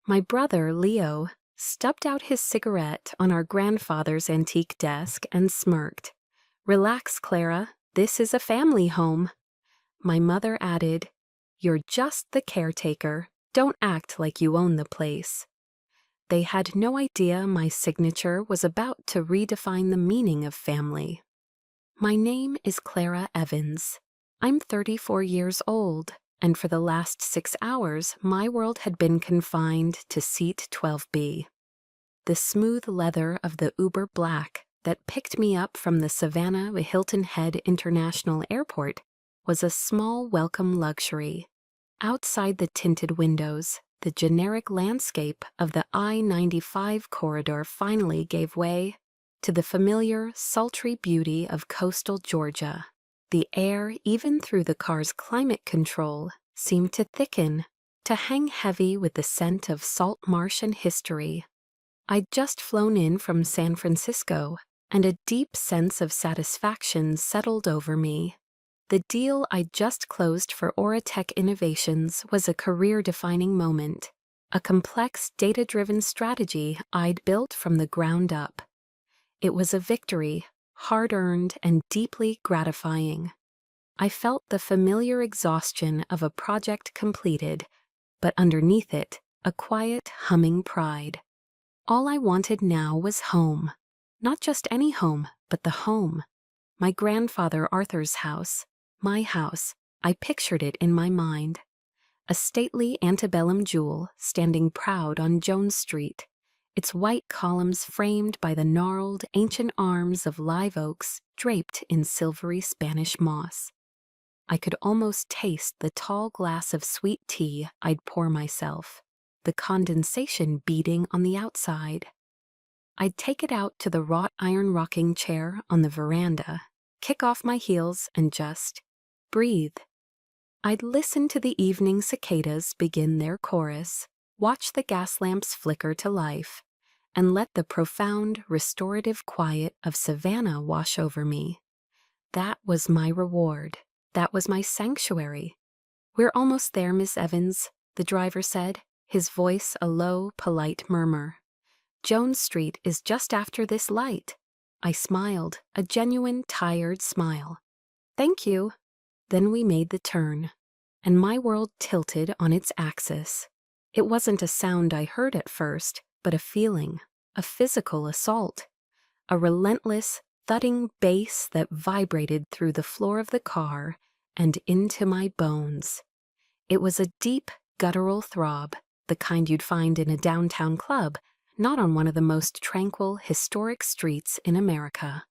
My brother, Leo, stubbed out his cigarette on our grandfather's antique desk and smirked. "Relax, Clara. This is a family home." My mother added, "You're just the caretaker. Don't act like you own the place." They had no idea my signature was about to redefine the meaning of family. My name is Clara Evans. I'm 34 years old, and for the last 6 hours, my world had been confined to seat 12B. The smooth leather of the Uber Black that picked me up from the Savannah Hilton Head International Airport was a small welcome luxury. Outside the tinted windows, the generic landscape of the I-95 corridor finally gave way to the familiar, sultry beauty of coastal Georgia. The air, even through the car's climate control, seemed to thicken, to hang heavy with the scent of salt marsh and history. I'd just flown in from San Francisco, and a deep sense of satisfaction settled over me. The deal I'd just closed for Auratech Innovations was a career-defining moment, a complex data-driven strategy I'd built from the ground up. It was a victory, hard-earned and deeply gratifying. I felt the familiar exhaustion of a project completed, but underneath it, a quiet, humming pride. All I wanted now was home. Not just any home, but the home. My grandfather Arthur's house. My house. I pictured it in my mind. A stately antebellum jewel standing proud on Jones Street, its white columns framed by the gnarled, ancient arms of live oaks draped in silvery Spanish moss. I could almost taste the tall glass of sweet tea I'd pour myself, the condensation beading on the outside. I'd take it out to the wrought iron rocking chair on the veranda, kick off my heels, and just breathe. I'd listen to the evening cicadas begin their chorus, watch the gas lamps flicker to life, and let the profound, restorative quiet of Savannah wash over me. That was my reward. That was my sanctuary. "We're almost there, Miss Evans," the driver said, his voice a low, polite murmur. "Jones Street is just after this light." I smiled, a genuine, tired smile. "Thank you." Then we made the turn, and my world tilted on its axis. It wasn't a sound I heard at first, but a feeling, a physical assault, a relentless, thudding bass that vibrated through the floor of the car and into my bones. It was a deep, guttural throb, the kind you'd find in a downtown club, not on one of the most tranquil, historic streets in America.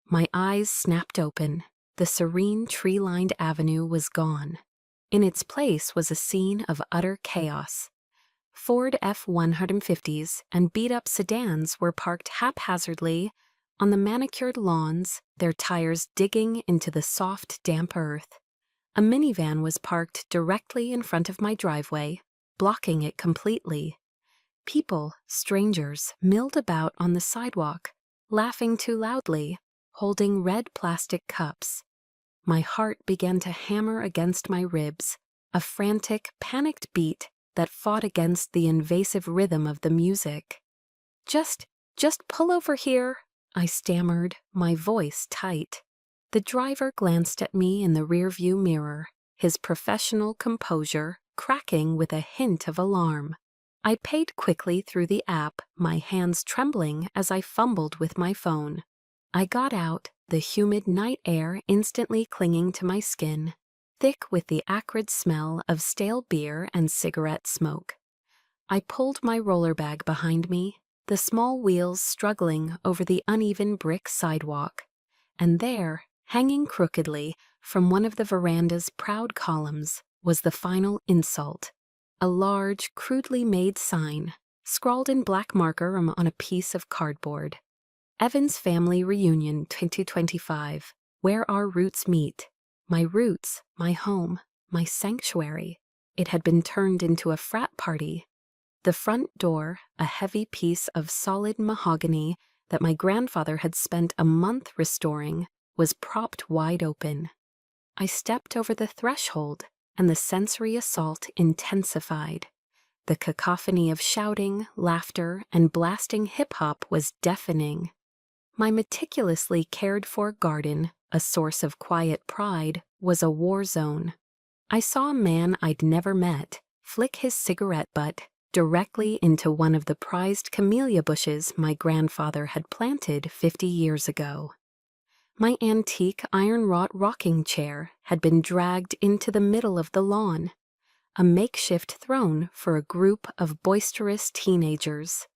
My eyes snapped open. The serene, tree-lined avenue was gone. In its place was a scene of utter chaos. Ford F-150s and beat-up sedans were parked haphazardly on the manicured lawns, their tires digging into the soft, damp earth. A minivan was parked directly in front of my driveway, blocking it completely. People, strangers, milled about on the sidewalk, laughing too loudly, holding red plastic cups. My heart began to hammer against my ribs, a frantic, panicked beat that fought against the invasive rhythm of the music. Just pull over here," I stammered, my voice tight. The driver glanced at me in the rearview mirror, his professional composure cracking with a hint of alarm. I paid quickly through the app, my hands trembling as I fumbled with my phone. I got out, the humid night air instantly clinging to my skin, thick with the acrid smell of stale beer and cigarette smoke. I pulled my roller bag behind me, the small wheels struggling over the uneven brick sidewalk, and there, hanging crookedly from one of the veranda's proud columns, was the final insult. A large, crudely made sign, scrawled in black marker on a piece of cardboard. "Evans Family Reunion 2025, where our roots meet." My roots, my home, my sanctuary. It had been turned into a frat party. The front door, a heavy piece of solid mahogany that my grandfather had spent a month restoring, was propped wide open. I stepped over the threshold, and the sensory assault intensified. The cacophony of shouting, laughter, and blasting hip-hop was deafening. My meticulously cared-for garden, a source of quiet pride, was a war zone. I saw a man I'd never met flick his cigarette butt directly into one of the prized camellia bushes my grandfather had planted 50 years ago. My antique iron-wrought rocking chair had been dragged into the middle of the lawn, a makeshift throne for a group of boisterous teenagers.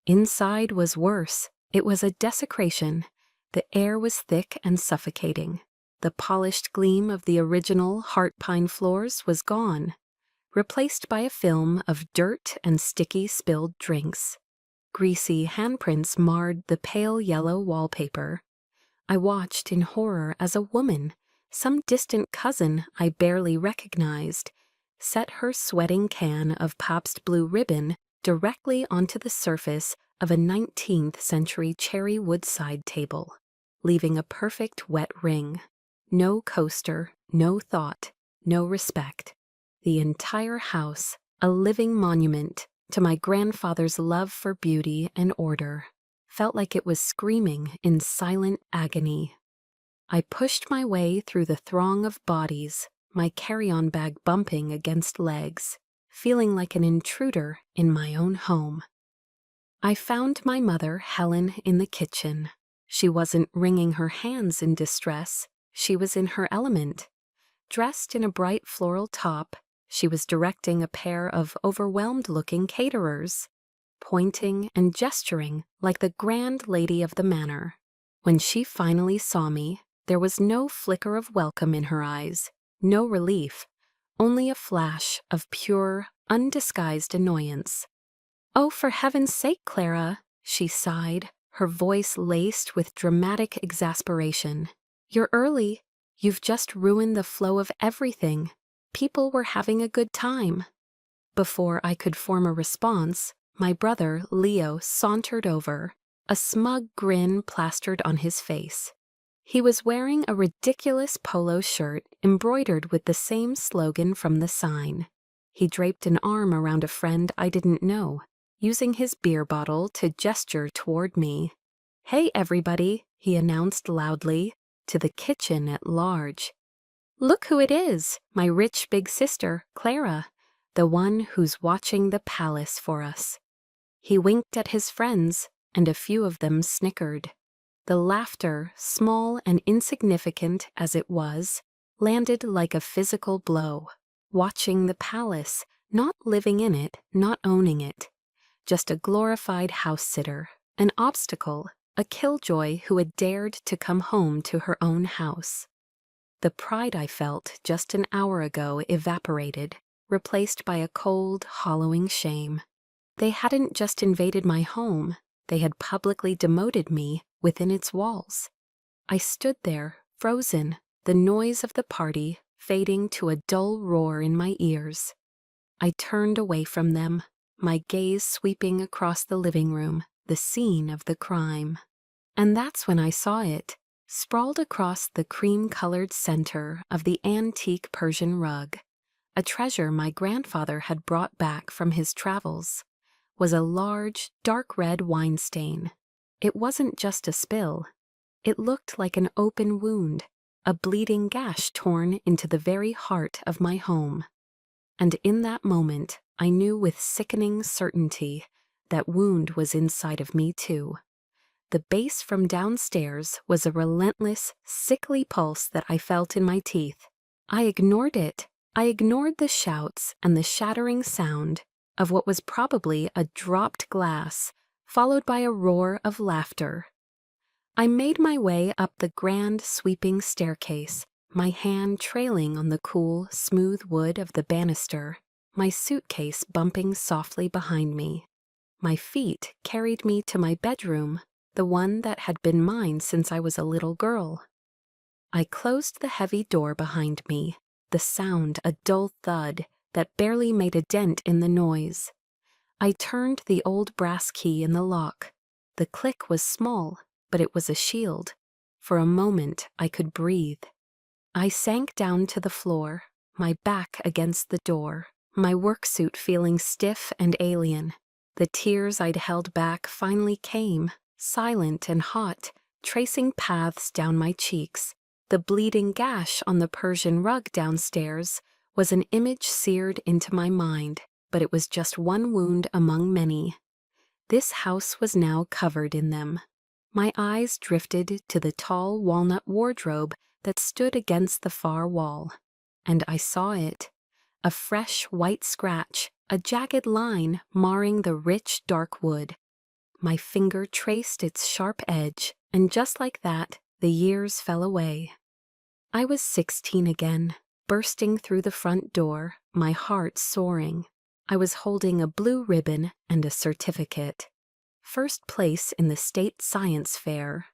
Inside was worse. It was a desecration. The air was thick and suffocating. The polished gleam of the original heart pine floors was gone, replaced by a film of dirt and sticky spilled drinks. Greasy handprints marred the pale yellow wallpaper. I watched in horror as a woman, some distant cousin I barely recognized, set her sweating can of Pabst Blue Ribbon directly onto the surface of a 19th century cherry woodside table, leaving a perfect wet ring. No coaster, no thought, no respect. The entire house, a living monument to my grandfather's love for beauty and order, felt like it was screaming in silent agony. I pushed my way through the throng of bodies, my carry-on bag bumping against legs, feeling like an intruder in my own home. I found my mother, Helen, in the kitchen. She wasn't wringing her hands in distress. She was in her element. Dressed in a bright floral top, she was directing a pair of overwhelmed-looking caterers, pointing and gesturing like the grand lady of the manor. When she finally saw me, there was no flicker of welcome in her eyes, no relief, only a flash of pure, undisguised annoyance. "Oh, for heaven's sake, Clara," she sighed, her voice laced with dramatic exasperation. "You're early. You've just ruined the flow of everything. People were having a good time." Before I could form a response, my brother, Leo, sauntered over, a smug grin plastered on his face. He was wearing a ridiculous polo shirt embroidered with the same slogan from the sign. He draped an arm around a friend I didn't know, using his beer bottle to gesture toward me. "Hey, everybody," he announced loudly, to the kitchen at large. "Look who it is, my rich big sister, Clara, the one who's watching the palace for us." He winked at his friends, and a few of them snickered. The laughter, small and insignificant as it was, landed like a physical blow. Watching the palace, not living in it, not owning it. Just a glorified house-sitter, an obstacle, a killjoy who had dared to come home to her own house. The pride I felt just an hour ago evaporated, replaced by a cold, hollowing shame. They hadn't just invaded my home, they had publicly demoted me within its walls. I stood there, frozen, the noise of the party fading to a dull roar in my ears. I turned away from them, my gaze sweeping across the living room, the scene of the crime. And that's when I saw it. Sprawled across the cream-colored center of the antique Persian rug, a treasure my grandfather had brought back from his travels, was a large, dark red wine stain. It wasn't just a spill. It looked like an open wound, a bleeding gash torn into the very heart of my home. And in that moment, I knew with sickening certainty that wound was inside of me too. The bass from downstairs was a relentless, sickly pulse that I felt in my teeth. I ignored it. I ignored the shouts and the shattering sound of what was probably a dropped glass, followed by a roar of laughter. I made my way up the grand, sweeping staircase, my hand trailing on the cool, smooth wood of the banister, my suitcase bumping softly behind me. My feet carried me to my bedroom, the one that had been mine since I was a little girl. I closed the heavy door behind me, the sound a dull thud that barely made a dent in the noise. I turned the old brass key in the lock. The click was small, but it was a shield. For a moment, I could breathe. I sank down to the floor, my back against the door, my work suit feeling stiff and alien. The tears I'd held back finally came, silent and hot, tracing paths down my cheeks. The bleeding gash on the Persian rug downstairs was an image seared into my mind, but it was just one wound among many. This house was now covered in them. My eyes drifted to the tall walnut wardrobe that stood against the far wall, and I saw it. A fresh white scratch, a jagged line marring the rich dark wood. My finger traced its sharp edge, and just like that, the years fell away. I was 16 again, bursting through the front door, my heart soaring. I was holding a blue ribbon and a certificate. First place in the state science fair.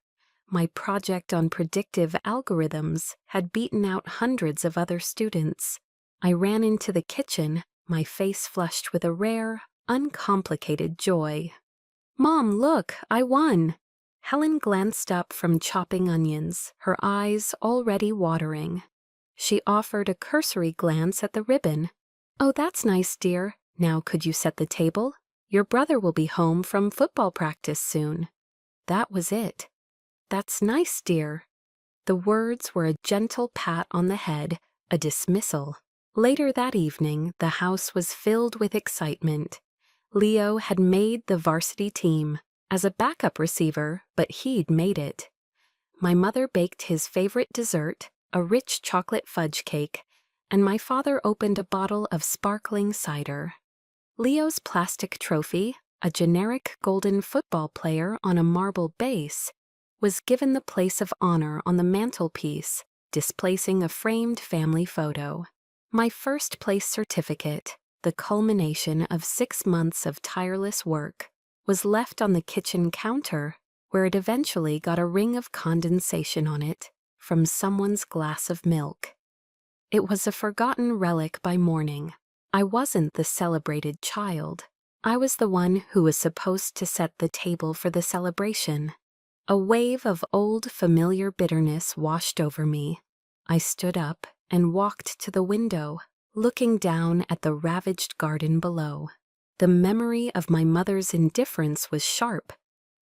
My project on predictive algorithms had beaten out hundreds of other students. I ran into the kitchen, my face flushed with a rare, uncomplicated joy. "Mom, look, I won!" Helen glanced up from chopping onions, her eyes already watering. She offered a cursory glance at the ribbon. "Oh, that's nice, dear. Now could you set the table? Your brother will be home from football practice soon." That was it. "That's nice, dear." The words were a gentle pat on the head, a dismissal. Later that evening, the house was filled with excitement. Leo had made the varsity team as a backup receiver, but he'd made it. My mother baked his favorite dessert, a rich chocolate fudge cake, and my father opened a bottle of sparkling cider. Leo's plastic trophy, a generic golden football player on a marble base, was given the place of honor on the mantelpiece, displacing a framed family photo. My first place certificate, the culmination of 6 months of tireless work, was left on the kitchen counter, where it eventually got a ring of condensation on it from someone's glass of milk. It was a forgotten relic by morning. I wasn't the celebrated child. I was the one who was supposed to set the table for the celebration. A wave of old familiar bitterness washed over me. I stood up and walked to the window, looking down at the ravaged garden below. The memory of my mother's indifference was sharp,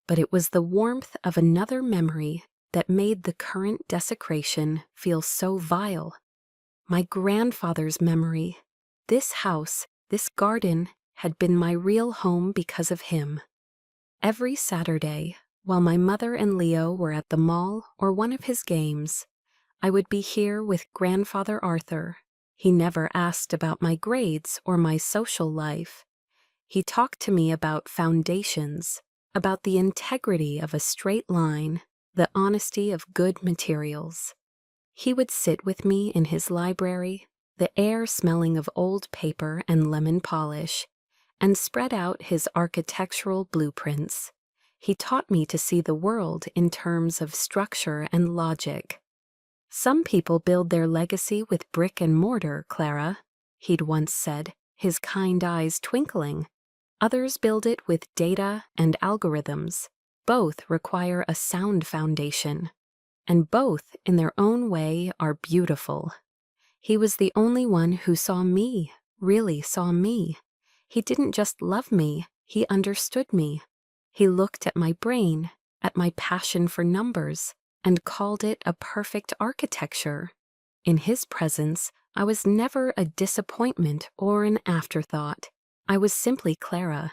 but it was the warmth of another memory that made the current desecration feel so vile. My grandfather's memory. This house, this garden, had been my real home because of him. Every Saturday, while my mother and Leo were at the mall or one of his games, I would be here with Grandfather Arthur. He never asked about my grades or my social life. He talked to me about foundations, about the integrity of a straight line, the honesty of good materials. He would sit with me in his library, the air smelling of old paper and lemon polish, and spread out his architectural blueprints. He taught me to see the world in terms of structure and logic. "Some people build their legacy with brick and mortar, Clara," he'd once said, his kind eyes twinkling. "Others build it with data and algorithms. Both require a sound foundation, and both, in their own way, are beautiful." He was the only one who saw me, really saw me. He didn't just love me, he understood me. He looked at my brain, at my passion for numbers, and called it a perfect architecture. In his presence, I was never a disappointment or an afterthought. I was simply Clara.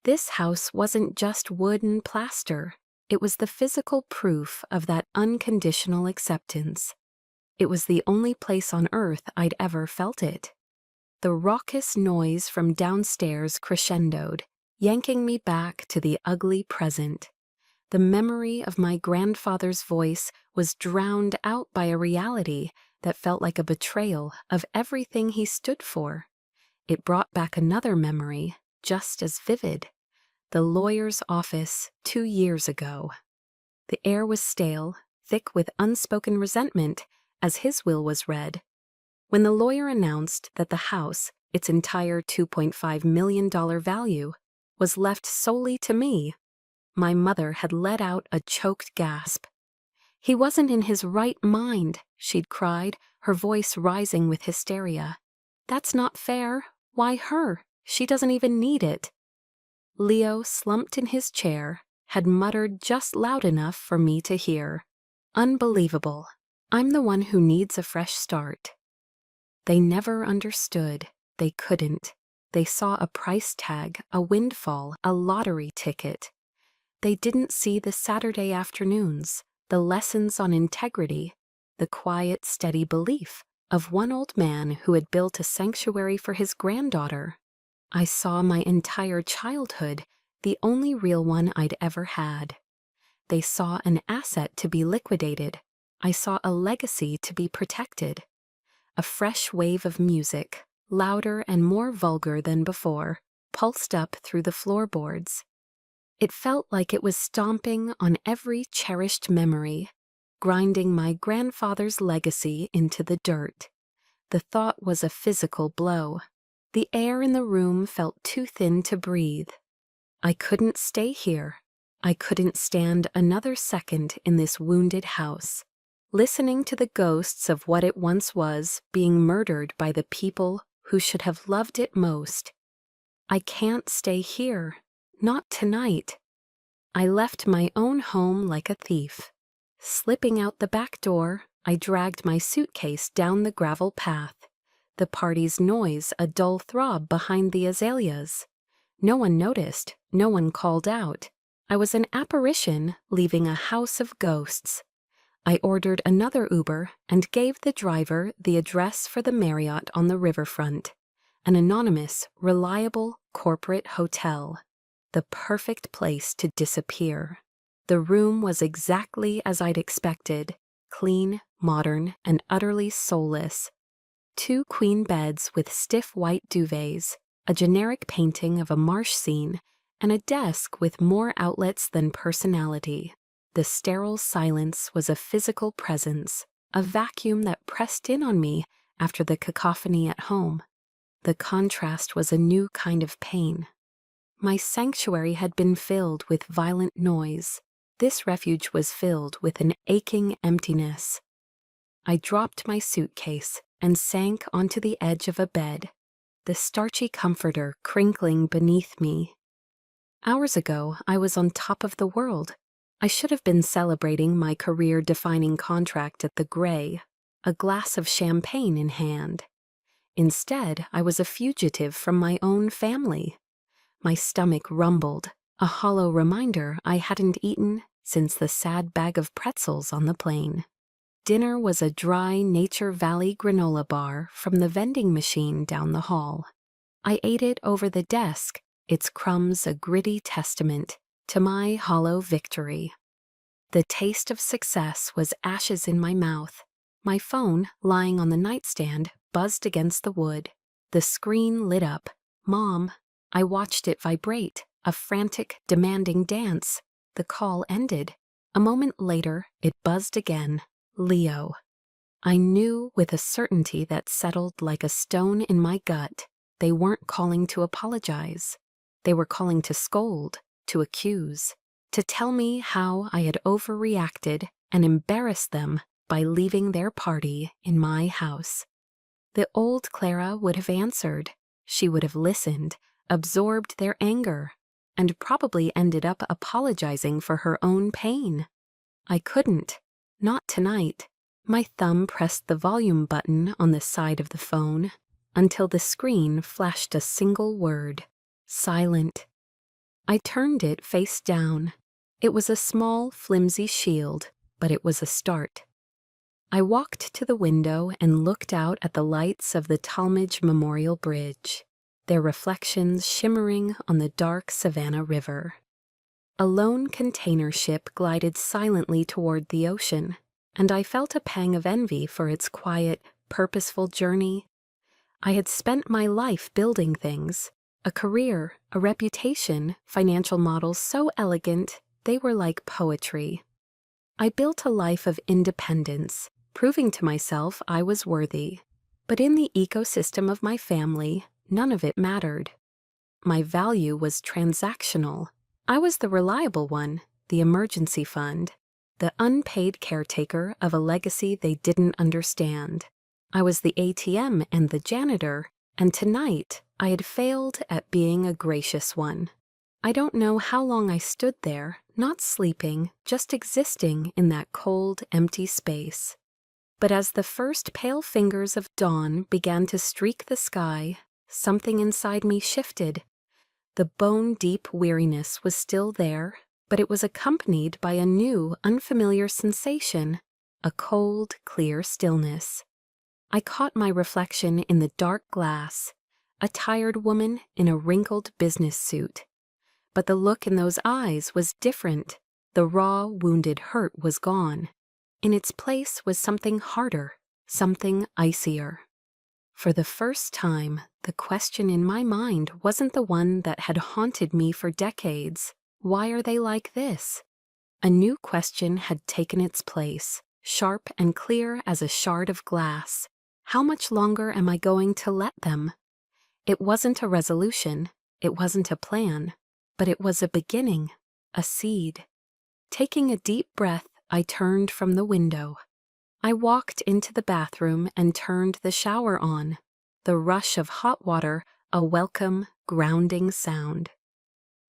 This house wasn't just wood and plaster. It was the physical proof of that unconditional acceptance. It was the only place on earth I'd ever felt it. The raucous noise from downstairs crescendoed, yanking me back to the ugly present. The memory of my grandfather's voice was drowned out by a reality that felt like a betrayal of everything he stood for. It brought back another memory, just as vivid. The lawyer's office 2 years ago. The air was stale, thick with unspoken resentment, as his will was read. When the lawyer announced that the house, its entire $2.5 million value, was left solely to me, my mother had let out a choked gasp. "He wasn't in his right mind," she'd cried, her voice rising with hysteria. "That's not fair. Why her? She doesn't even need it. Leo, slumped in his chair, had muttered just loud enough for me to hear. Unbelievable. I'm the one who needs a fresh start. They never understood. They couldn't. They saw a price tag, a windfall, a lottery ticket. They didn't see the Saturday afternoons, the lessons on integrity, the quiet, steady belief of one old man who had built a sanctuary for his granddaughter. I saw my entire childhood, the only real one I'd ever had. They saw an asset to be liquidated. I saw a legacy to be protected. A fresh wave of music, louder and more vulgar than before, pulsed up through the floorboards. It felt like it was stomping on every cherished memory, grinding my grandfather's legacy into the dirt. The thought was a physical blow. The air in the room felt too thin to breathe. I couldn't stay here. I couldn't stand another second in this wounded house, listening to the ghosts of what it once was being murdered by the people who should have loved it most. I can't stay here. Not tonight. I left my own home like a thief. Slipping out the back door, I dragged my suitcase down the gravel path. The party's noise a dull throb behind the azaleas. No one noticed, no one called out. I was an apparition leaving a house of ghosts. I ordered another Uber and gave the driver the address for the Marriott on the riverfront, an anonymous, reliable corporate hotel. The perfect place to disappear. The room was exactly as I'd expected, clean, modern, and utterly soulless. 2 queen beds with stiff white duvets, a generic painting of a marsh scene, and a desk with more outlets than personality. The sterile silence was a physical presence, a vacuum that pressed in on me after the cacophony at home. The contrast was a new kind of pain. My sanctuary had been filled with violent noise. This refuge was filled with an aching emptiness. I dropped my suitcase and sank onto the edge of a bed, the starchy comforter crinkling beneath me. Hours ago, I was on top of the world. I should have been celebrating my career-defining contract at the Grey, a glass of champagne in hand. Instead, I was a fugitive from my own family. My stomach rumbled, a hollow reminder I hadn't eaten since the sad bag of pretzels on the plane. Dinner was a dry Nature Valley granola bar from the vending machine down the hall. I ate it over the desk, its crumbs a gritty testament to my hollow victory. The taste of success was ashes in my mouth. My phone, lying on the nightstand, buzzed against the wood. The screen lit up. Mom. I watched it vibrate, a frantic, demanding dance. The call ended. A moment later, it buzzed again. Leo. I knew with a certainty that settled like a stone in my gut. They weren't calling to apologize. They were calling to scold, to accuse, to tell me how I had overreacted and embarrassed them by leaving their party in my house. The old Clara would have answered. She would have listened, absorbed their anger, and probably ended up apologizing for her own pain. I couldn't. Not tonight. My thumb pressed the volume button on the side of the phone until the screen flashed a single word. Silent. I turned it face down. It was a small, flimsy shield, but it was a start. I walked to the window and looked out at the lights of the Talmadge Memorial Bridge, their reflections shimmering on the dark Savannah River. A lone container ship glided silently toward the ocean, and I felt a pang of envy for its quiet, purposeful journey. I had spent my life building things, a career, a reputation, financial models so elegant they were like poetry. I built a life of independence, proving to myself I was worthy. But in the ecosystem of my family, none of it mattered. My value was transactional. I was the reliable one, the emergency fund, the unpaid caretaker of a legacy they didn't understand. I was the ATM and the janitor, and tonight I had failed at being a gracious one. I don't know how long I stood there, not sleeping, just existing in that cold, empty space. But as the first pale fingers of dawn began to streak the sky, something inside me shifted. The bone-deep weariness was still there, but it was accompanied by a new, unfamiliar sensation, a cold, clear stillness. I caught my reflection in the dark glass, a tired woman in a wrinkled business suit. But the look in those eyes was different. The raw, wounded hurt was gone. In its place was something harder, something icier. For the first time, the question in my mind wasn't the one that had haunted me for decades. Why are they like this? A new question had taken its place, sharp and clear as a shard of glass. How much longer am I going to let them? It wasn't a resolution, it wasn't a plan, but it was a beginning, a seed. Taking a deep breath, I turned from the window. I walked into the bathroom and turned the shower on. The rush of hot water, a welcome, grounding sound.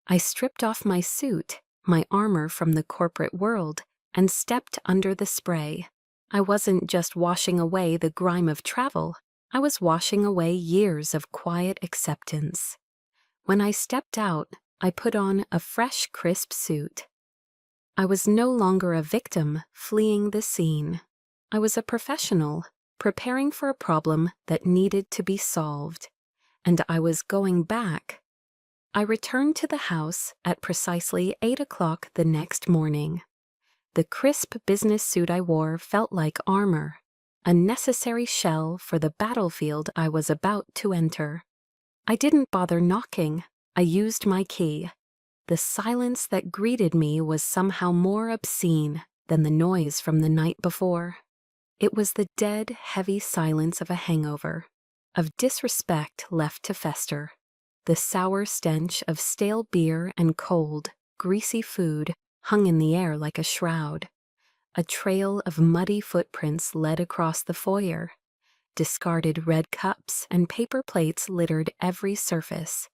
I stripped off my suit, my armor from the corporate world, and stepped under the spray. I wasn't just washing away the grime of travel, I was washing away years of quiet acceptance. When I stepped out, I put on a fresh, crisp suit. I was no longer a victim fleeing the scene. I was a professional, preparing for a problem that needed to be solved. And I was going back. I returned to the house at precisely 8 o'clock the next morning. The crisp business suit I wore felt like armor, a necessary shell for the battlefield I was about to enter. I didn't bother knocking. I used my key. The silence that greeted me was somehow more obscene than the noise from the night before. It was the dead, heavy silence of a hangover, of disrespect left to fester, the sour stench of stale beer and cold, greasy food hung in the air like a shroud. A trail of muddy footprints led across the foyer. Discarded red cups and paper plates littered every surface.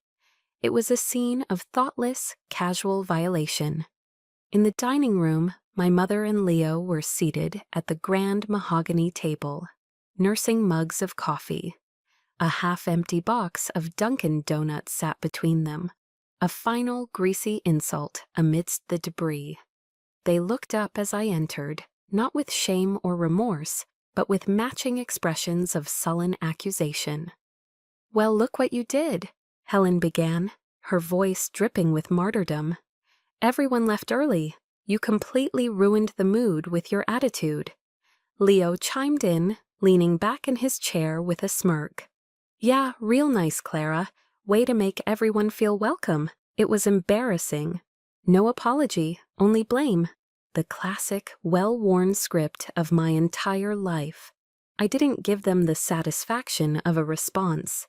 It was a scene of thoughtless, casual violation. In the dining room, my mother and Leo were seated at the grand mahogany table, nursing mugs of coffee. A half-empty box of Dunkin' Donuts sat between them, a final greasy insult amidst the debris. They looked up as I entered, not with shame or remorse, but with matching expressions of sullen accusation. "Well, look what you did," Helen began, her voice dripping with martyrdom. "Everyone left early. You completely ruined the mood with your attitude." Leo chimed in, leaning back in his chair with a smirk. "Yeah, real nice, Clara. Way to make everyone feel welcome. It was embarrassing. No apology, only blame. The classic, well-worn script of my entire life. I didn't give them the satisfaction of a response.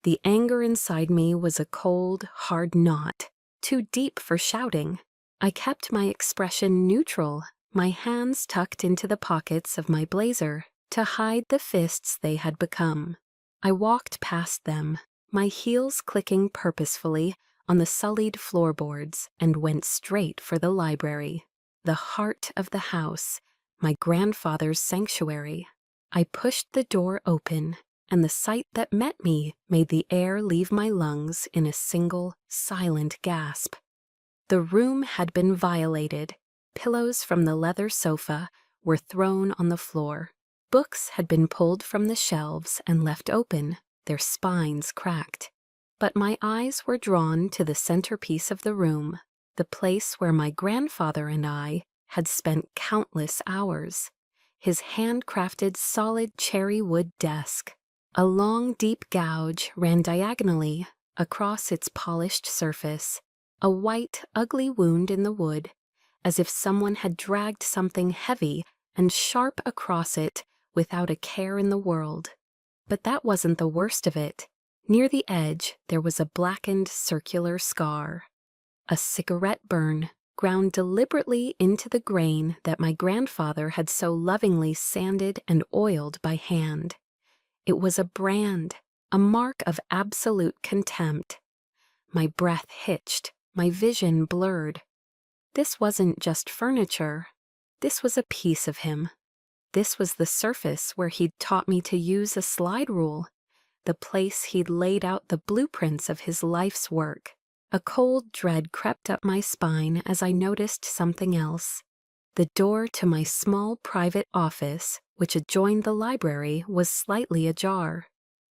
The anger inside me was a cold, hard knot, too deep for shouting. I kept my expression neutral, my hands tucked into the pockets of my blazer to hide the fists they had become. I walked past them, my heels clicking purposefully on the sullied floorboards, and went straight for the library, the heart of the house, my grandfather's sanctuary. I pushed the door open, and the sight that met me made the air leave my lungs in a single, silent gasp. The room had been violated. Pillows from the leather sofa were thrown on the floor. Books had been pulled from the shelves and left open, their spines cracked. But my eyes were drawn to the centerpiece of the room, the place where my grandfather and I had spent countless hours. His handcrafted solid cherry wood desk. A long, deep gouge ran diagonally across its polished surface, a white, ugly wound in the wood, as if someone had dragged something heavy and sharp across it without a care in the world. But that wasn't the worst of it. Near the edge, there was a blackened circular scar. A cigarette burn, ground deliberately into the grain that my grandfather had so lovingly sanded and oiled by hand. It was a brand, a mark of absolute contempt. My breath hitched, my vision blurred. This wasn't just furniture. This was a piece of him. This was the surface where he'd taught me to use a slide rule, the place he'd laid out the blueprints of his life's work. A cold dread crept up my spine as I noticed something else. The door to my small private office, which adjoined the library, was slightly ajar.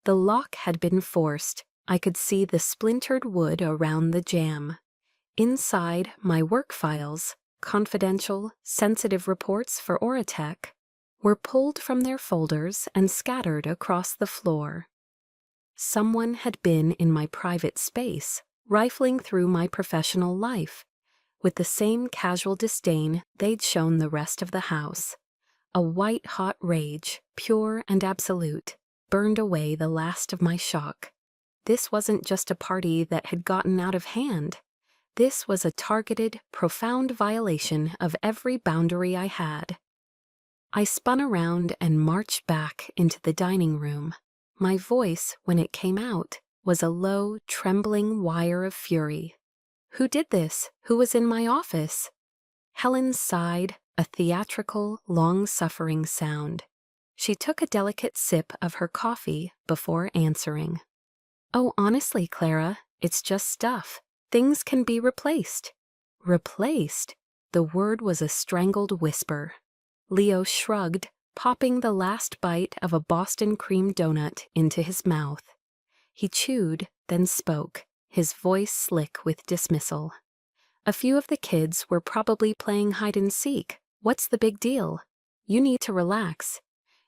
The lock had been forced. I could see the splintered wood around the jamb. Inside, my work files, confidential, sensitive reports for Oratech, were pulled from their folders and scattered across the floor. Someone had been in my private space, rifling through my professional life, with the same casual disdain they'd shown the rest of the house. A white-hot rage, pure and absolute, burned away the last of my shock. This wasn't just a party that had gotten out of hand. This was a targeted, profound violation of every boundary I had. I spun around and marched back into the dining room. My voice, when it came out, was a low, trembling wire of fury. Who did this? Who was in my office? Helen sighed, a theatrical, long-suffering sound. She took a delicate sip of her coffee before answering. Oh, honestly, Clara, it's just stuff. Things can be replaced. Replaced? The word was a strangled whisper. Leo shrugged, popping the last bite of a Boston cream donut into his mouth. He chewed, then spoke, his voice slick with dismissal. A few of the kids were probably playing hide-and-seek. What's the big deal? You need to relax.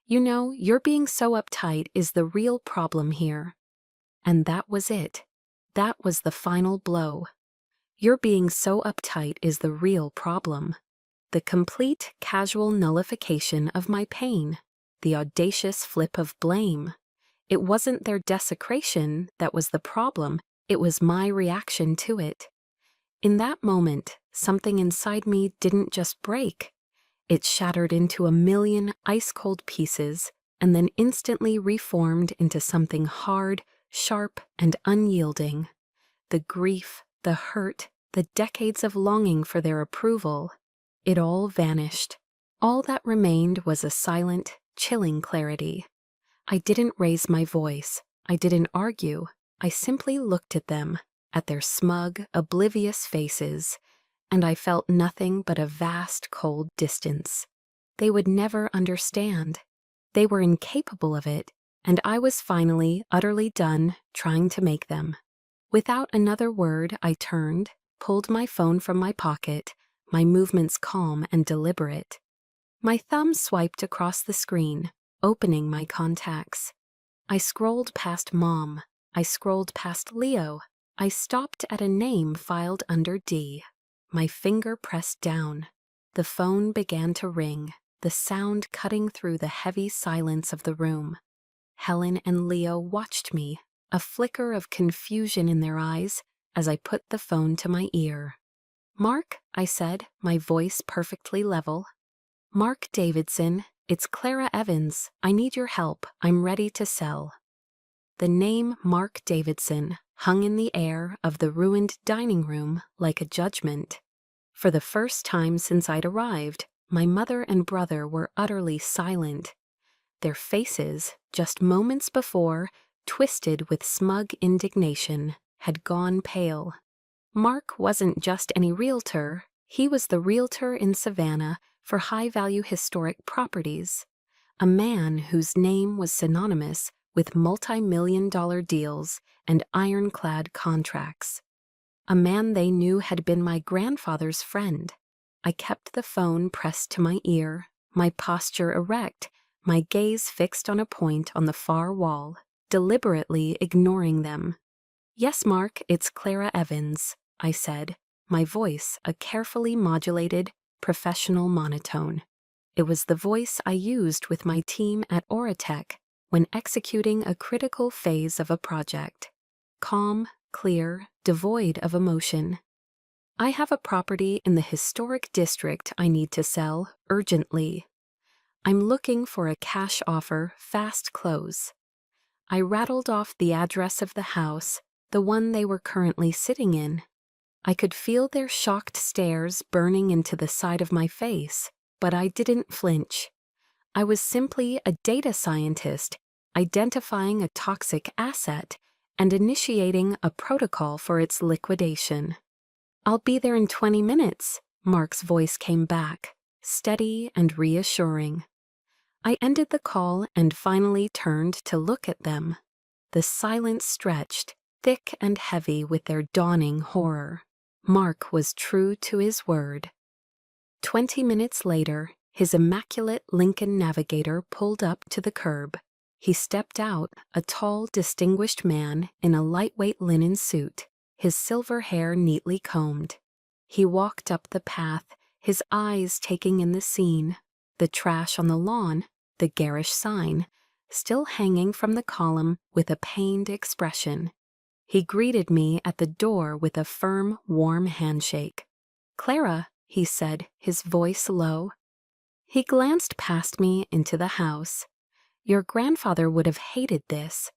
You know, your being so uptight is the real problem here. And that was it. That was the final blow. Your being so uptight is the real problem. The complete casual nullification of my pain. The audacious flip of blame. It wasn't their desecration that was the problem, it was my reaction to it. In that moment, something inside me didn't just break. It shattered into a million ice-cold pieces and then instantly reformed into something hard, sharp, and unyielding. The grief, the hurt, the decades of longing for their approval, it all vanished. All that remained was a silent, chilling clarity. I didn't raise my voice. I didn't argue. I simply looked at them, at their smug, oblivious faces, and I felt nothing but a vast, cold distance. They would never understand. They were incapable of it, and I was finally, utterly done trying to make them. Without another word, I turned, pulled my phone from my pocket, my movements calm and deliberate. My thumb swiped across the screen, opening my contacts. I scrolled past Mom. I scrolled past Leo. I stopped at a name filed under D. My finger pressed down. The phone began to ring, the sound cutting through the heavy silence of the room. Helen and Leo watched me, a flicker of confusion in their eyes, as I put the phone to my ear. "Mark," I said, my voice perfectly level. "Mark Davidson, it's Clara Evans. I need your help. I'm ready to sell." The name Mark Davidson hung in the air of the ruined dining room like a judgment. For the first time since I'd arrived, my mother and brother were utterly silent. Their faces, just moments before, twisted with smug indignation, had gone pale. Mark wasn't just any realtor. He was the realtor in Savannah for high-value historic properties, a man whose name was synonymous with multi-million-dollar deals and ironclad contracts. A man they knew had been my grandfather's friend. I kept the phone pressed to my ear, my posture erect, my gaze fixed on a point on the far wall, deliberately ignoring them. "Yes, Mark, it's Clara Evans," I said, my voice a carefully modulated, professional monotone. It was the voice I used with my team at Oratech when executing a critical phase of a project. Calm, clear, devoid of emotion. "I have a property in the historic district I need to sell urgently. I'm looking for a cash offer, fast close. I rattled off the address of the house, the one they were currently sitting in. I could feel their shocked stares burning into the side of my face, but I didn't flinch. I was simply a data scientist, identifying a toxic asset and initiating a protocol for its liquidation. "I'll be there in 20 minutes, Mark's voice came back, steady and reassuring. I ended the call and finally turned to look at them. The silence stretched, thick and heavy with their dawning horror. Mark was true to his word. 20 minutes later, his immaculate Lincoln Navigator pulled up to the curb. He stepped out, a tall, distinguished man in a lightweight linen suit, his silver hair neatly combed. He walked up the path, his eyes taking in the scene, the trash on the lawn, the garish sign, still hanging from the column with a pained expression. He greeted me at the door with a firm, warm handshake. "Clara," he said, his voice low. He glanced past me into the house. "Your grandfather would have hated this."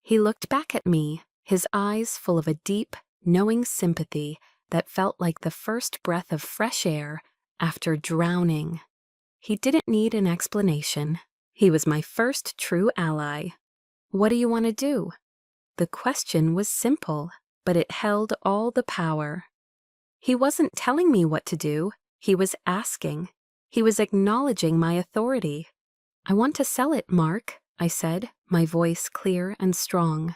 He looked back at me, his eyes full of a deep, knowing sympathy that felt like the first breath of fresh air after drowning. He didn't need an explanation. He was my first true ally. "What do you want to do?" The question was simple, but it held all the power. He wasn't telling me what to do. He was asking. He was acknowledging my authority. "I want to sell it, Mark," I said, my voice clear and strong.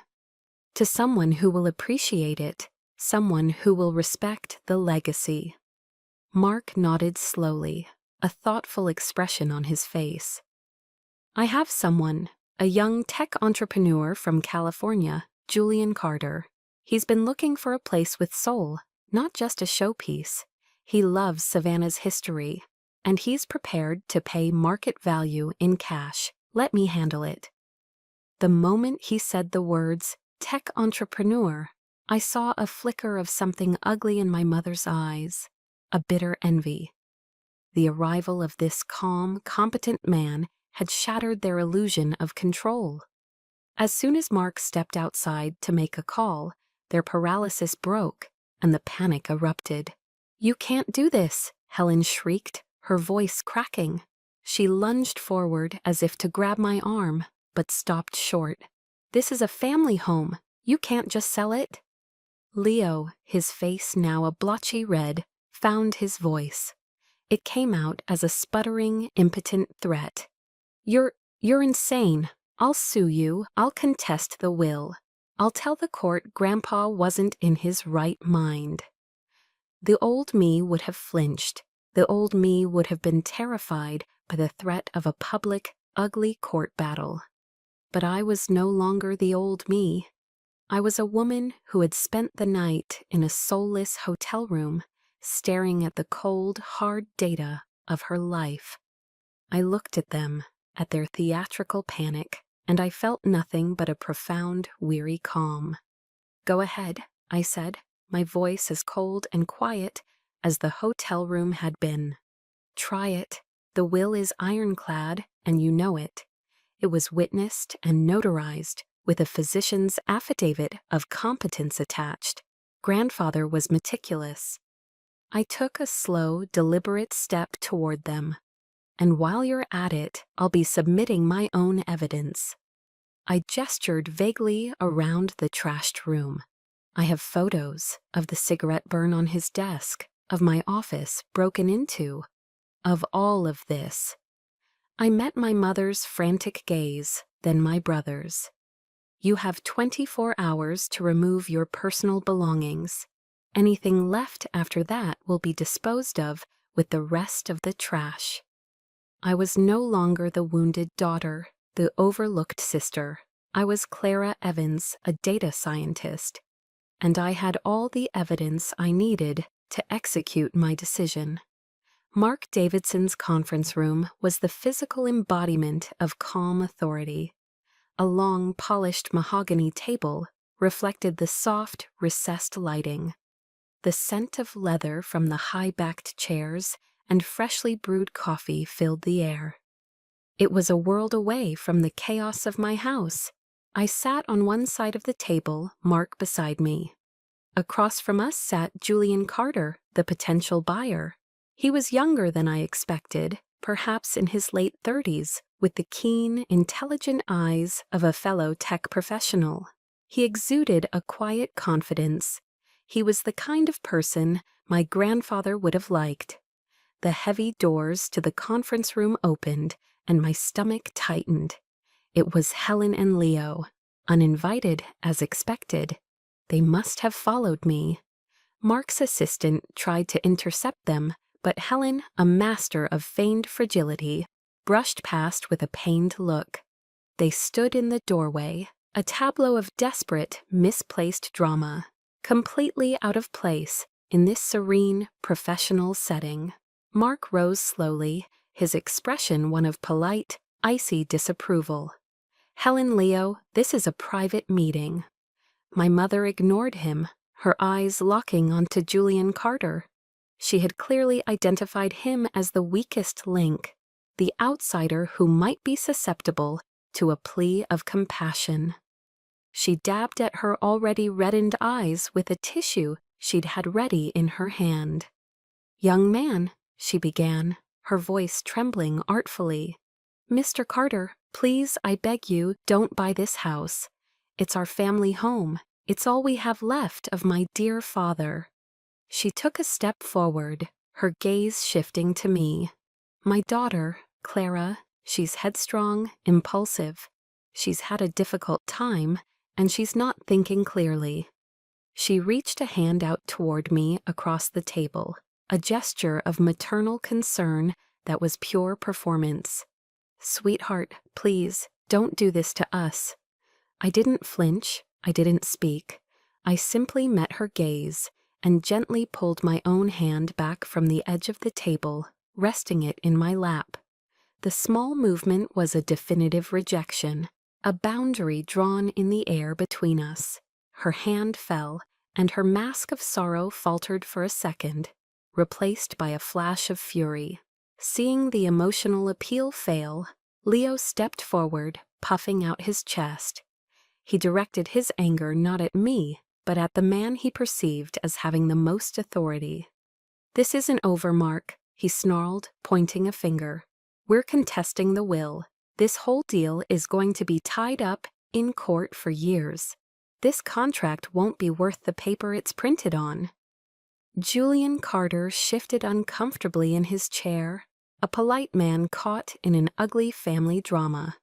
"To someone who will appreciate it, someone who will respect the legacy." Mark nodded slowly, a thoughtful expression on his face. "I have someone, a young tech entrepreneur from California, Julian Carter. He's been looking for a place with soul, not just a showpiece. He loves Savannah's history, and he's prepared to pay market value in cash. Let me handle it." The moment he said the words, tech entrepreneur, I saw a flicker of something ugly in my mother's eyes, a bitter envy. The arrival of this calm, competent man had shattered their illusion of control. As soon as Mark stepped outside to make a call, their paralysis broke, and the panic erupted. "You can't do this," Helen shrieked, her voice cracking. She lunged forward as if to grab my arm, but stopped short. "This is a family home. You can't just sell it." Leo, his face now a blotchy red, found his voice. It came out as a sputtering, impotent threat. You're insane. I'll sue you. I'll contest the will. I'll tell the court Grandpa wasn't in his right mind." The old me would have flinched. The old me would have been terrified by the threat of a public, ugly court battle. But I was no longer the old me. I was a woman who had spent the night in a soulless hotel room, staring at the cold, hard data of her life. I looked at them, at their theatrical panic, and I felt nothing but a profound, weary calm. "Go ahead," I said, my voice as cold and quiet as the hotel room had been. "Try it. The will is ironclad, and you know it. It was witnessed and notarized, with a physician's affidavit of competence attached. Grandfather was meticulous." I took a slow, deliberate step toward them. "And while you're at it, I'll be submitting my own evidence." I gestured vaguely around the trashed room. "I have photos of the cigarette burn on his desk, of my office broken into, of all of this." I met my mother's frantic gaze, then my brother's. "You have 24 hours to remove your personal belongings. Anything left after that will be disposed of with the rest of the trash." I was no longer the wounded daughter, the overlooked sister. I was Clara Evans, a data scientist, and I had all the evidence I needed to execute my decision. Mark Davidson's conference room was the physical embodiment of calm authority. A long, polished mahogany table reflected the soft, recessed lighting. The scent of leather from the high-backed chairs and freshly brewed coffee filled the air. It was a world away from the chaos of my house. I sat on one side of the table, Mark beside me. Across from us sat Julian Carter, the potential buyer. He was younger than I expected, perhaps in his late 30s, with the keen, intelligent eyes of a fellow tech professional. He exuded a quiet confidence. He was the kind of person my grandfather would have liked. The heavy doors to the conference room opened, and my stomach tightened. It was Helen and Leo, uninvited as expected. They must have followed me. Mark's assistant tried to intercept them, but Helen, a master of feigned fragility, brushed past with a pained look. They stood in the doorway, a tableau of desperate, misplaced drama, completely out of place in this serene, professional setting. Mark rose slowly, his expression one of polite, icy disapproval. "Helen, Leo, this is a private meeting." My mother ignored him, her eyes locking onto Julian Carter. She had clearly identified him as the weakest link, the outsider who might be susceptible to a plea of compassion. She dabbed at her already reddened eyes with a tissue she'd had ready in her hand. "Young man," she began, her voice trembling artfully. "Mr. Carter, please, I beg you, don't buy this house. It's our family home. It's all we have left of my dear father." She took a step forward, her gaze shifting to me. "My daughter, Clara, she's headstrong, impulsive. She's had a difficult time, and she's not thinking clearly." She reached a hand out toward me across the table, a gesture of maternal concern that was pure performance. "Sweetheart, please, don't do this to us." I didn't flinch, I didn't speak. I simply met her gaze and gently pulled my own hand back from the edge of the table, resting it in my lap. The small movement was a definitive rejection, a boundary drawn in the air between us. Her hand fell, and her mask of sorrow faltered for a second, replaced by a flash of fury. Seeing the emotional appeal fail, Leo stepped forward, puffing out his chest. He directed his anger not at me, but at the man he perceived as having the most authority. "This isn't over, Mark," he snarled, pointing a finger. "We're contesting the will. This whole deal is going to be tied up in court for years. This contract won't be worth the paper it's printed on." Julian Carter shifted uncomfortably in his chair, a polite man caught in an ugly family drama.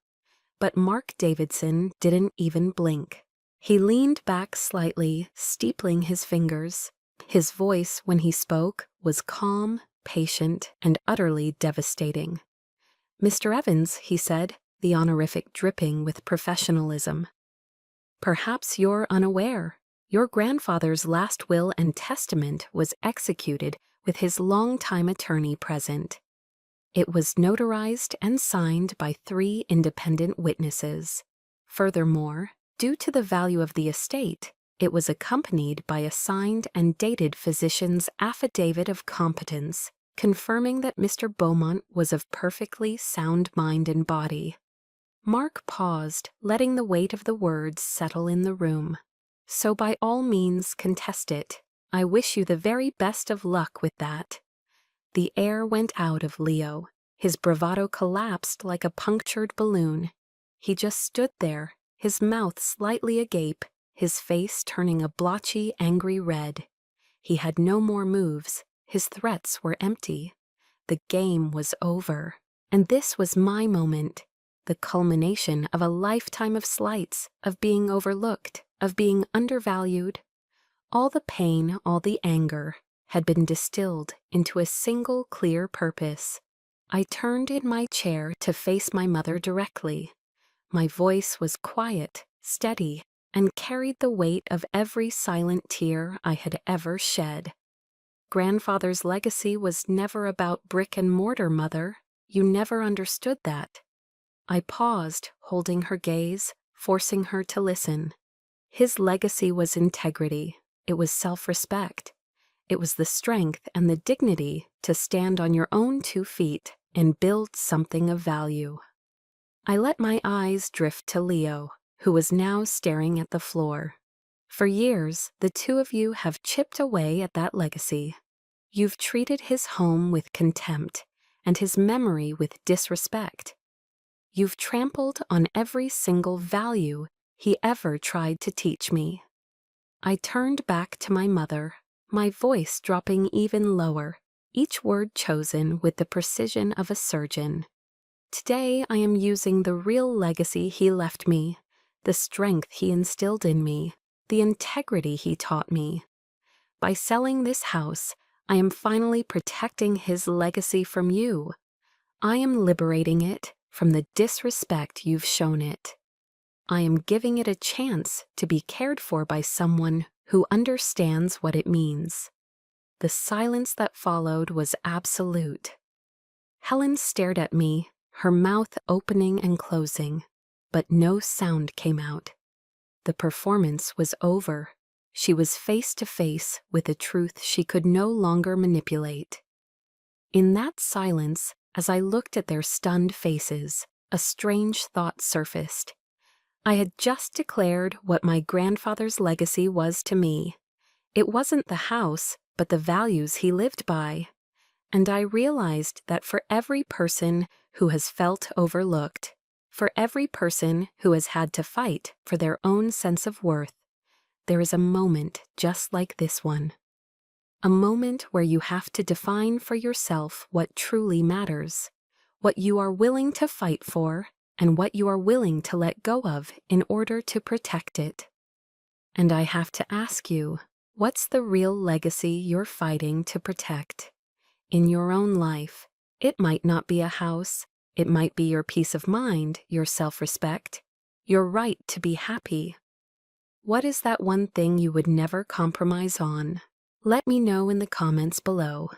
But Mark Davidson didn't even blink. He leaned back slightly, steepling his fingers. His voice, when he spoke, was calm, patient, and utterly devastating. "Mr. Evans," he said, the honorific dripping with professionalism. "Perhaps you're unaware. Your grandfather's last will and testament was executed with his longtime attorney present. It was notarized and signed by 3 independent witnesses. Furthermore, due to the value of the estate, it was accompanied by a signed and dated physician's affidavit of competence, confirming that Mr. Beaumont was of perfectly sound mind and body." Mark paused, letting the weight of the words settle in the room. "So by all means contest it. I wish you the very best of luck with that." The air went out of Leo. His bravado collapsed like a punctured balloon. He just stood there, his mouth slightly agape, his face turning a blotchy, angry red. He had no more moves. His threats were empty. The game was over. And this was my moment, the culmination of a lifetime of slights, of being overlooked, of being undervalued. All the pain, all the anger, had been distilled into a single clear purpose. I turned in my chair to face my mother directly. My voice was quiet, steady, and carried the weight of every silent tear I had ever shed. "Grandfather's legacy was never about brick and mortar, Mother. You never understood that." I paused, holding her gaze, forcing her to listen. "His legacy was integrity. It was self-respect. It was the strength and the dignity to stand on your own 2 feet and build something of value." I let my eyes drift to Leo, who was now staring at the floor. For years, the two of you have chipped away at that legacy. You've treated his home with contempt and his memory with disrespect. You've trampled on every single value he ever tried to teach me. I turned back to my mother, my voice dropping even lower, each word chosen with the precision of a surgeon. Today I am using the real legacy he left me, the strength he instilled in me, the integrity he taught me. By selling this house, I am finally protecting his legacy from you. I am liberating it from the disrespect you've shown it. I am giving it a chance to be cared for by someone who understands what it means. The silence that followed was absolute. Helen stared at me, her mouth opening and closing, but no sound came out. The performance was over. She was face to face with a truth she could no longer manipulate. In that silence, as I looked at their stunned faces, a strange thought surfaced. I had just declared what my grandfather's legacy was to me. It wasn't the house, but the values he lived by. And I realized that for every person who has felt overlooked, for every person who has had to fight for their own sense of worth, there is a moment just like this one. A moment where you have to define for yourself what truly matters, what you are willing to fight for, and what you are willing to let go of in order to protect it. And I have to ask you, what's the real legacy you're fighting to protect? In your own life, it might not be a house, it might be your peace of mind, your self-respect, your right to be happy. What is that one thing you would never compromise on? Let me know in the comments below.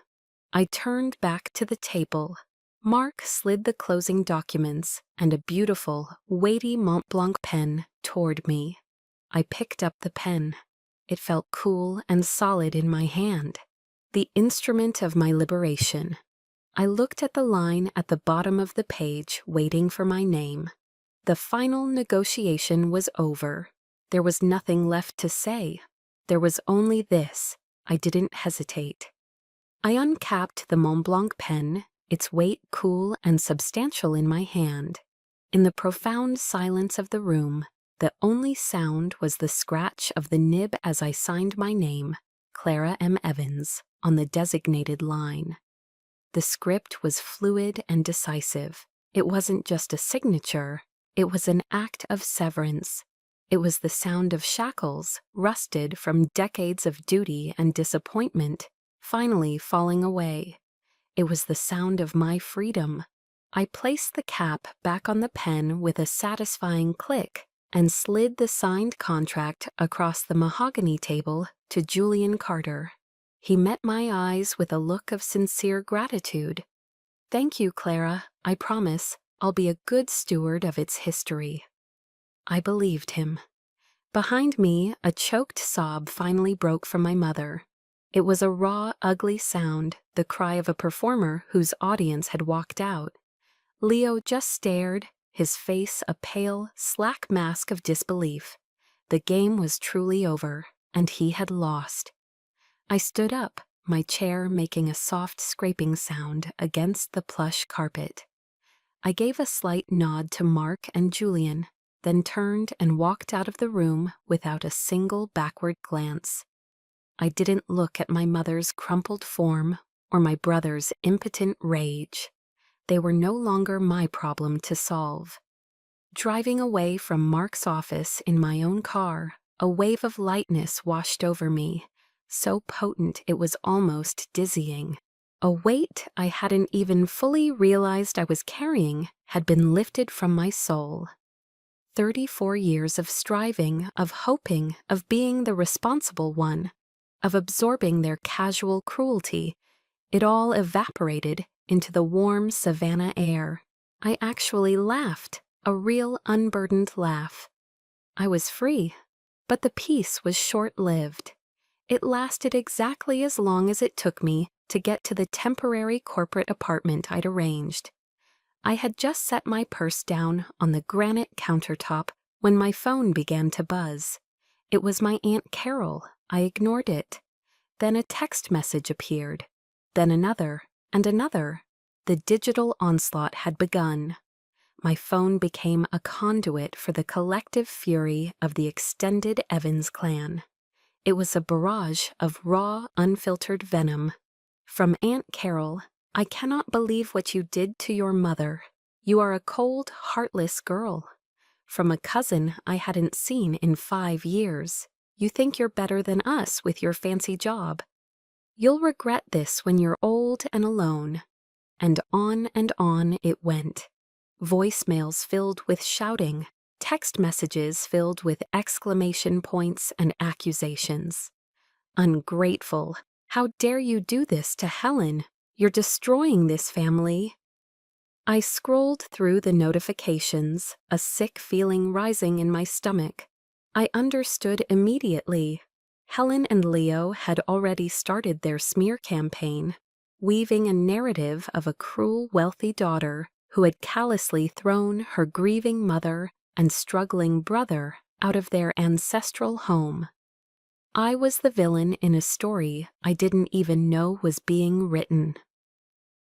I turned back to the table. Mark slid the closing documents and a beautiful, weighty Mont Blanc pen toward me. I picked up the pen. It felt cool and solid in my hand, the instrument of my liberation. I looked at the line at the bottom of the page, waiting for my name. The final negotiation was over. There was nothing left to say. There was only this. I didn't hesitate. I uncapped the Mont Blanc pen, its weight cool and substantial in my hand. In the profound silence of the room, the only sound was the scratch of the nib as I signed my name, Clara M. Evans, on the designated line. The script was fluid and decisive. It wasn't just a signature, it was an act of severance. It was the sound of shackles, rusted from decades of duty and disappointment, finally falling away. It was the sound of my freedom. I placed the cap back on the pen with a satisfying click and slid the signed contract across the mahogany table to Julian Carter. He met my eyes with a look of sincere gratitude. "Thank you, Clara. I promise I'll be a good steward of its history." I believed him. Behind me, a choked sob finally broke from my mother. It was a raw, ugly sound, the cry of a performer whose audience had walked out. Leo just stared, his face a pale, slack mask of disbelief. The game was truly over, and he had lost. I stood up, my chair making a soft scraping sound against the plush carpet. I gave a slight nod to Mark and Julian, then turned and walked out of the room without a single backward glance. I didn't look at my mother's crumpled form or my brother's impotent rage. They were no longer my problem to solve. Driving away from Mark's office in my own car, a wave of lightness washed over me, so potent it was almost dizzying. A weight I hadn't even fully realized I was carrying had been lifted from my soul. 34 years of striving, of hoping, of being the responsible one, of absorbing their casual cruelty, it all evaporated into the warm savanna air. I actually laughed, a real unburdened laugh. I was free, but the peace was short-lived. It lasted exactly as long as it took me to get to the temporary corporate apartment I'd arranged. I had just set my purse down on the granite countertop when my phone began to buzz. It was my Aunt Carol. I ignored it. Then a text message appeared. Then another, and another. The digital onslaught had begun. My phone became a conduit for the collective fury of the extended Evans clan. It was a barrage of raw, unfiltered venom. From Aunt Carol, "I cannot believe what you did to your mother. You are a cold, heartless girl." From a cousin I hadn't seen in 5 years, "You think you're better than us with your fancy job. You'll regret this when you're old and alone." And on it went. Voicemails filled with shouting, text messages filled with exclamation points and accusations. "Ungrateful. How dare you do this to Helen? You're destroying this family." I scrolled through the notifications, a sick feeling rising in my stomach. I understood immediately. Helen and Leo had already started their smear campaign, weaving a narrative of a cruel, wealthy daughter who had callously thrown her grieving mother and struggling brother out of their ancestral home. I was the villain in a story I didn't even know was being written.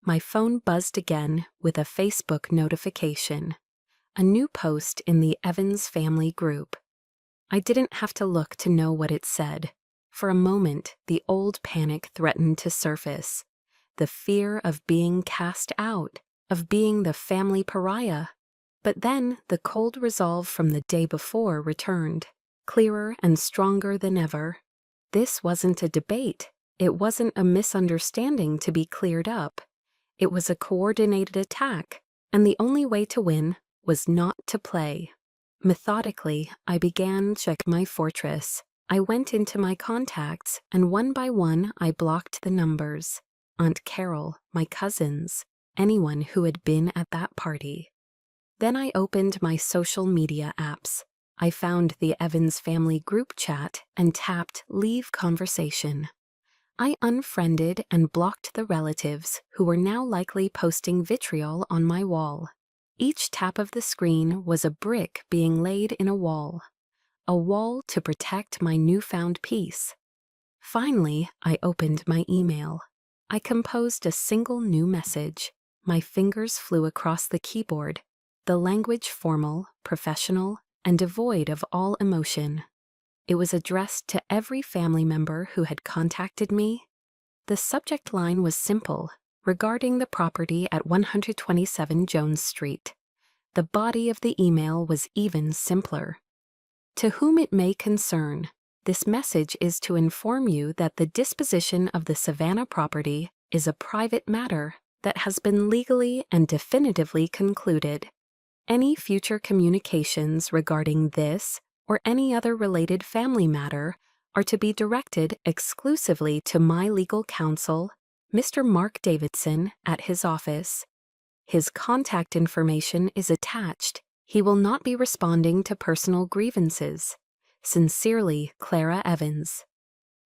My phone buzzed again with a Facebook notification, a new post in the Evans family group. I didn't have to look to know what it said. For a moment, the old panic threatened to surface. The fear of being cast out, of being the family pariah. But then the cold resolve from the day before returned, clearer and stronger than ever. This wasn't a debate. It wasn't a misunderstanding to be cleared up. It was a coordinated attack, and the only way to win was not to play. Methodically, I began to check my fortress. I went into my contacts, and one by one I blocked the numbers. Aunt Carol, my cousins, anyone who had been at that party. Then I opened my social media apps. I found the Evans family group chat and tapped Leave Conversation. I unfriended and blocked the relatives who were now likely posting vitriol on my wall. Each tap of the screen was a brick being laid in a wall to protect my newfound peace. Finally, I opened my email. I composed a single new message. My fingers flew across the keyboard, the language formal, professional, and devoid of all emotion. It was addressed to every family member who had contacted me. The subject line was simple, regarding the property at 127 Jones Street. The body of the email was even simpler. To whom it may concern, this message is to inform you that the disposition of the Savannah property is a private matter that has been legally and definitively concluded. Any future communications regarding this or any other related family matter are to be directed exclusively to my legal counsel, Mr. Mark Davidson, at his office. His contact information is attached. He will not be responding to personal grievances. Sincerely, Clara Evans.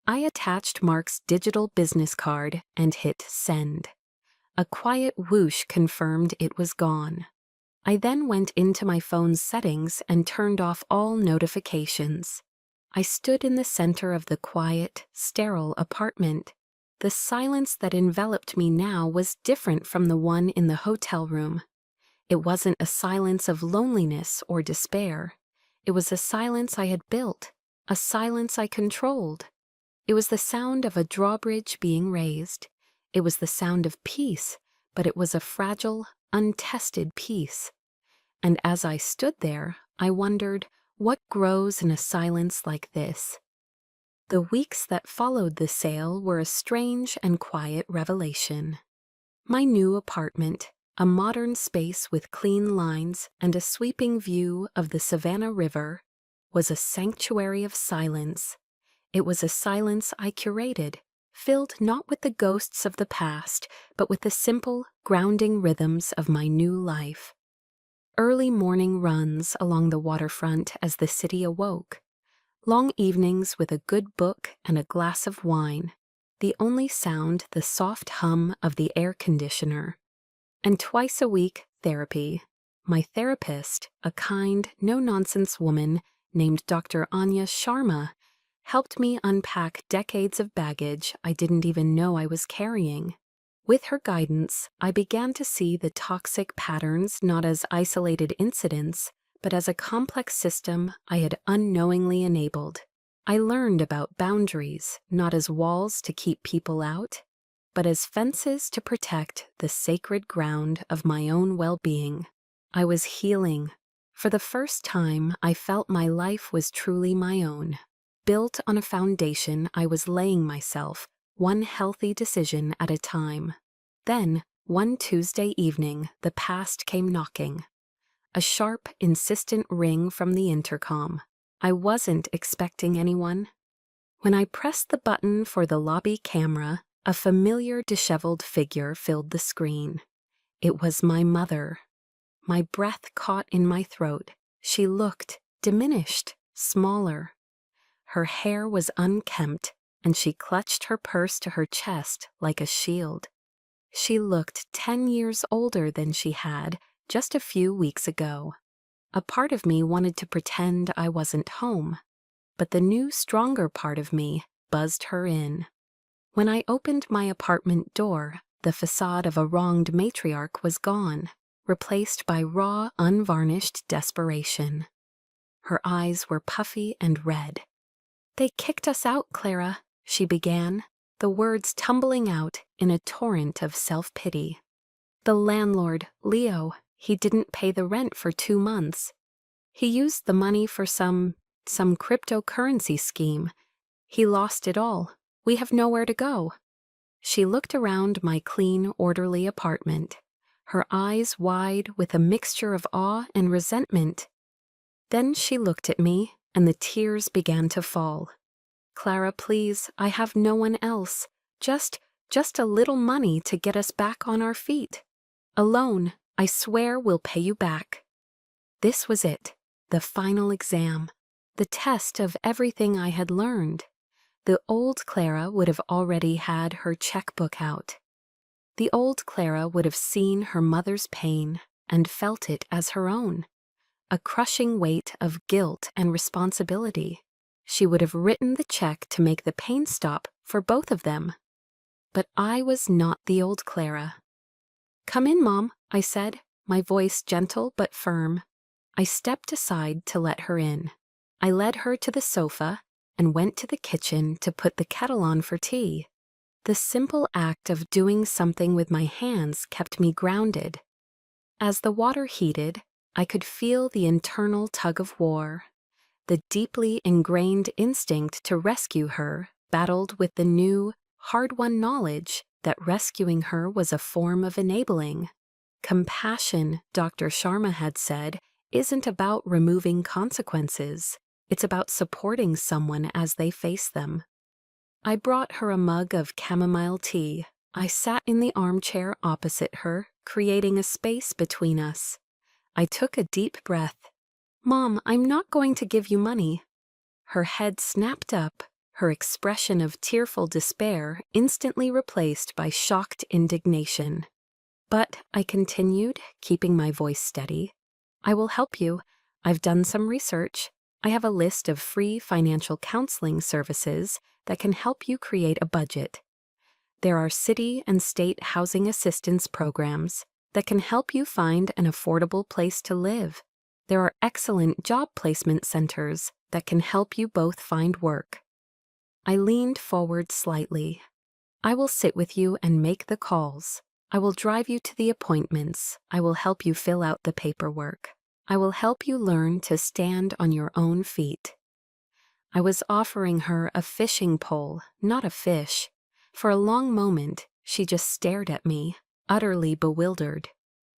I attached Mark's digital business card and hit send. A quiet whoosh confirmed it was gone. I then went into my phone's settings and turned off all notifications. I stood in the center of the quiet, sterile apartment. The silence that enveloped me now was different from the one in the hotel room. It wasn't a silence of loneliness or despair. It was a silence I had built, a silence I controlled. It was the sound of a drawbridge being raised. It was the sound of peace, but it was a fragile, untested peace. And as I stood there, I wondered, what grows in a silence like this? The weeks that followed the sale were a strange and quiet revelation. My new apartment, a modern space with clean lines and a sweeping view of the Savannah River, was a sanctuary of silence. It was a silence I curated, filled not with the ghosts of the past, but with the simple, grounding rhythms of my new life. Early morning runs along the waterfront as the city awoke. Long evenings with a good book and a glass of wine, the only sound the soft hum of the air conditioner. And twice a week, therapy. My therapist, a kind, no-nonsense woman named Dr. Anya Sharma, helped me unpack decades of baggage I didn't even know I was carrying. With her guidance, I began to see the toxic patterns not as isolated incidents, but as a complex system I had unknowingly enabled. I learned about boundaries not as walls to keep people out, but as fences to protect the sacred ground of my own well-being. I was healing. For the first time, I felt my life was truly my own, built on a foundation I was laying myself, one healthy decision at a time. Then, one Tuesday evening, the past came knocking. A sharp, insistent ring from the intercom. I wasn't expecting anyone. When I pressed the button for the lobby camera, a familiar disheveled figure filled the screen. It was my mother. My breath caught in my throat. She looked diminished, smaller. Her hair was unkempt, and she clutched her purse to her chest like a shield. She looked 10 years older than she had just a few weeks ago. A part of me wanted to pretend I wasn't home, but the new, stronger part of me buzzed her in. When I opened my apartment door, the facade of a wronged matriarch was gone, replaced by raw, unvarnished desperation. Her eyes were puffy and red. "They kicked us out, Clara," she began, the words tumbling out in a torrent of self-pity. "The landlord, Leo, he didn't pay the rent for 2 months. He used the money for some cryptocurrency scheme. He lost it all. We have nowhere to go." She looked around my clean, orderly apartment, her eyes wide with a mixture of awe and resentment. Then she looked at me, and the tears began to fall. "Clara, please, I have no one else. Just a little money to get us back on our feet. A loan. I swear we'll pay you back." This was it, the final exam, the test of everything I had learned. The old Clara would have already had her checkbook out. The old Clara would have seen her mother's pain and felt it as her own, a crushing weight of guilt and responsibility. She would have written the check to make the pain stop for both of them. But I was not the old Clara. "Come in, Mom," I said, my voice gentle but firm. I stepped aside to let her in. I led her to the sofa and went to the kitchen to put the kettle on for tea. The simple act of doing something with my hands kept me grounded. As the water heated, I could feel the internal tug of war. The deeply ingrained instinct to rescue her battled with the new, hard-won knowledge that rescuing her was a form of enabling. Compassion, Dr. Sharma had said, isn't about removing consequences. It's about supporting someone as they face them. I brought her a mug of chamomile tea. I sat in the armchair opposite her, creating a space between us. I took a deep breath. "Mom, I'm not going to give you money." Her head snapped up, her expression of tearful despair instantly replaced by shocked indignation. "But," I continued, keeping my voice steady, "I will help you. I've done some research. I have a list of free financial counseling services that can help you create a budget. There are city and state housing assistance programs that can help you find an affordable place to live. There are excellent job placement centers that can help you both find work." I leaned forward slightly. "I will sit with you and make the calls. I will drive you to the appointments. I will help you fill out the paperwork. I will help you learn to stand on your own feet." I was offering her a fishing pole, not a fish. For a long moment, she just stared at me, utterly bewildered.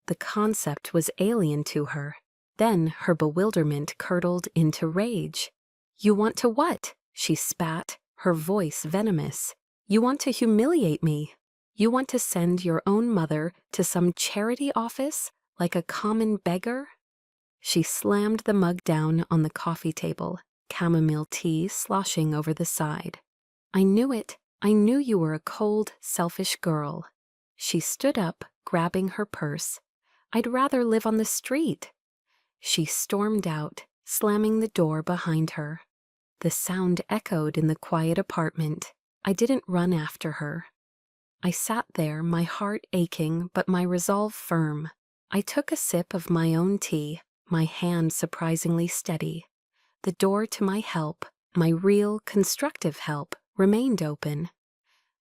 The concept was alien to her. Then her bewilderment curdled into rage. "You want to what?" she spat, her voice venomous. "You want to humiliate me. You want to send your own mother to some charity office like a common beggar?" She slammed the mug down on the coffee table, chamomile tea sloshing over the side. "I knew it. I knew you were a cold, selfish girl." She stood up, grabbing her purse. I'd rather live on the street." She stormed out, slamming the door behind her. The sound echoed in the quiet apartment. I didn't run after her. I sat there, my heart aching but my resolve firm. I took a sip of my own tea, my hand surprisingly steady. The door to my help, my real, constructive help, remained open.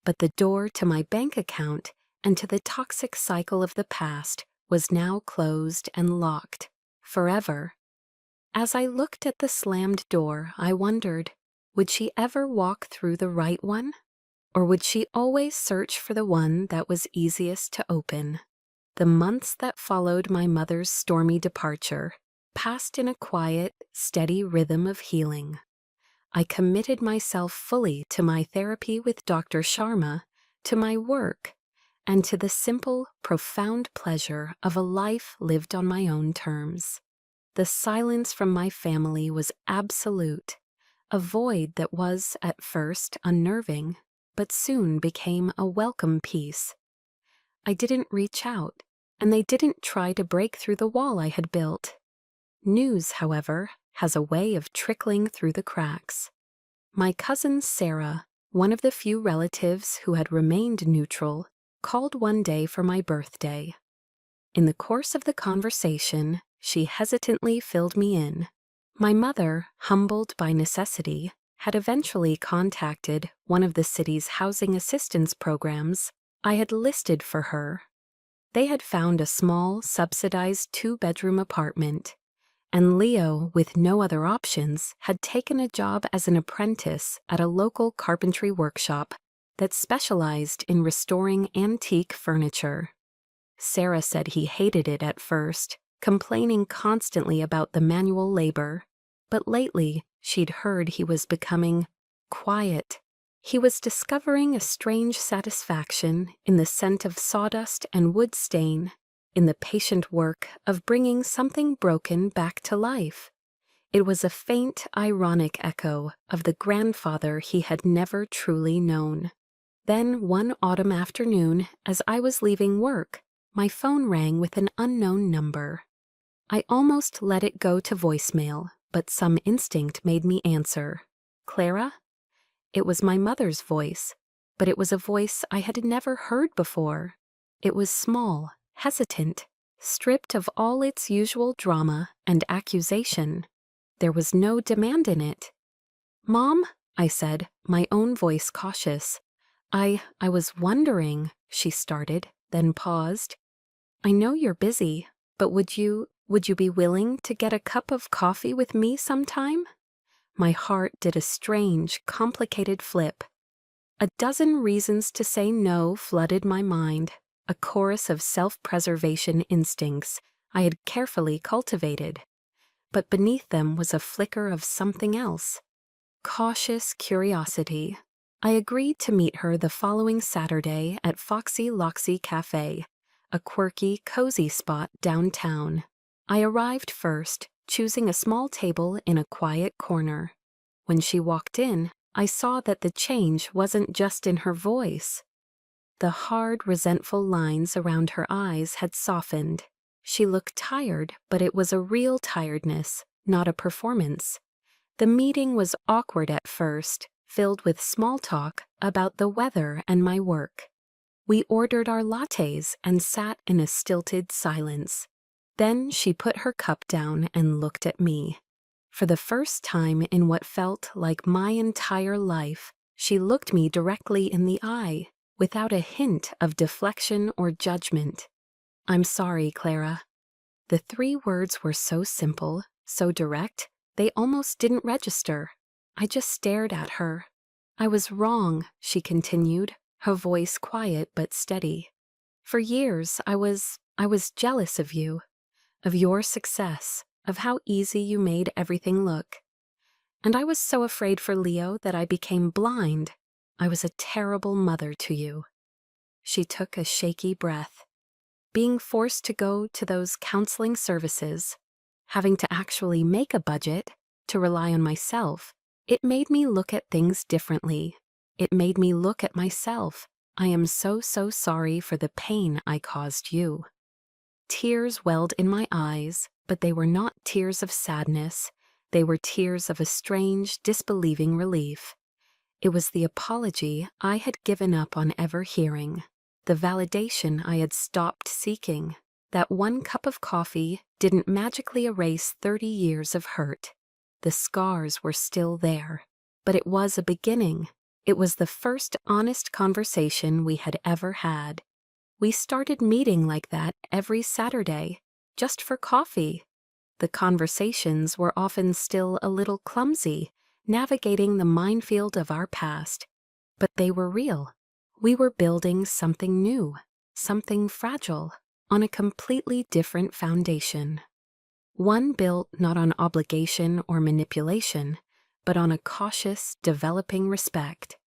But the door to my bank account and to the toxic cycle of the past was now closed and locked, forever. As I looked at the slammed door, I wondered, would she ever walk through the right one? Or would she always search for the one that was easiest to open? The months that followed my mother's stormy departure passed in a quiet, steady rhythm of healing. I committed myself fully to my therapy with Dr. Sharma, to my work, and to the simple, profound pleasure of a life lived on my own terms. The silence from my family was absolute, a void that was, at first, unnerving, but soon became a welcome peace. I didn't reach out, and they didn't try to break through the wall I had built. News, however, has a way of trickling through the cracks. My cousin Sarah, one of the few relatives who had remained neutral, called one day for my birthday. In the course of the conversation, she hesitantly filled me in. My mother, humbled by necessity, had eventually contacted one of the city's housing assistance programs I had listed for her. They had found a small, subsidized 2-bedroom apartment, and Leo, with no other options, had taken a job as an apprentice at a local carpentry workshop that specialized in restoring antique furniture. Sarah said he hated it at first, complaining constantly about the manual labor, but lately she'd heard he was becoming quiet. He was discovering a strange satisfaction in the scent of sawdust and wood stain, in the patient work of bringing something broken back to life. It was a faint, ironic echo of the grandfather he had never truly known. Then one autumn afternoon, as I was leaving work, my phone rang with an unknown number. I almost let it go to voicemail, but some instinct made me answer. "Clara?" It was my mother's voice, but it was a voice I had never heard before. It was small, hesitant, stripped of all its usual drama and accusation. There was no demand in it. "Mom," I said, my own voice cautious. I was wondering," she started, then paused. "I know you're busy, but would you be willing to get a cup of coffee with me sometime?" My heart did a strange, complicated flip. A dozen reasons to say no flooded my mind, a chorus of self-preservation instincts I had carefully cultivated. But beneath them was a flicker of something else. Cautious curiosity. I agreed to meet her the following Saturday at Foxy Loxy Cafe, a quirky, cozy spot downtown. I arrived first, choosing a small table in a quiet corner. When she walked in, I saw that the change wasn't just in her voice. The hard, resentful lines around her eyes had softened. She looked tired, but it was a real tiredness, not a performance. The meeting was awkward at first, filled with small talk about the weather and my work. We ordered our lattes and sat in a stilted silence. Then she put her cup down and looked at me. For the first time in what felt like my entire life, she looked me directly in the eye, without a hint of deflection or judgment. "I'm sorry, Clara." The 3 words were so simple, so direct, they almost didn't register. I just stared at her. "I was wrong," she continued, her voice quiet but steady. "For years, I was jealous of you, of your success, of how easy you made everything look. And I was so afraid for Leo that I became blind. I was a terrible mother to you." She took a shaky breath. Being forced to go to those counseling services, having to actually make a budget, to rely on myself, it made me look at things differently. It made me look at myself. "I am so sorry for the pain I caused you." Tears welled in my eyes, but they were not tears of sadness. They were tears of a strange, disbelieving relief. It was the apology I had given up on ever hearing, the validation I had stopped seeking. That one cup of coffee didn't magically erase 30 years of hurt. The scars were still there, but it was a beginning. It was the first honest conversation we had ever had. We started meeting like that every Saturday, just for coffee. The conversations were often still a little clumsy, navigating the minefield of our past, but they were real. We were building something new, something fragile, on a completely different foundation. One built not on obligation or manipulation, but on a cautious, developing respect.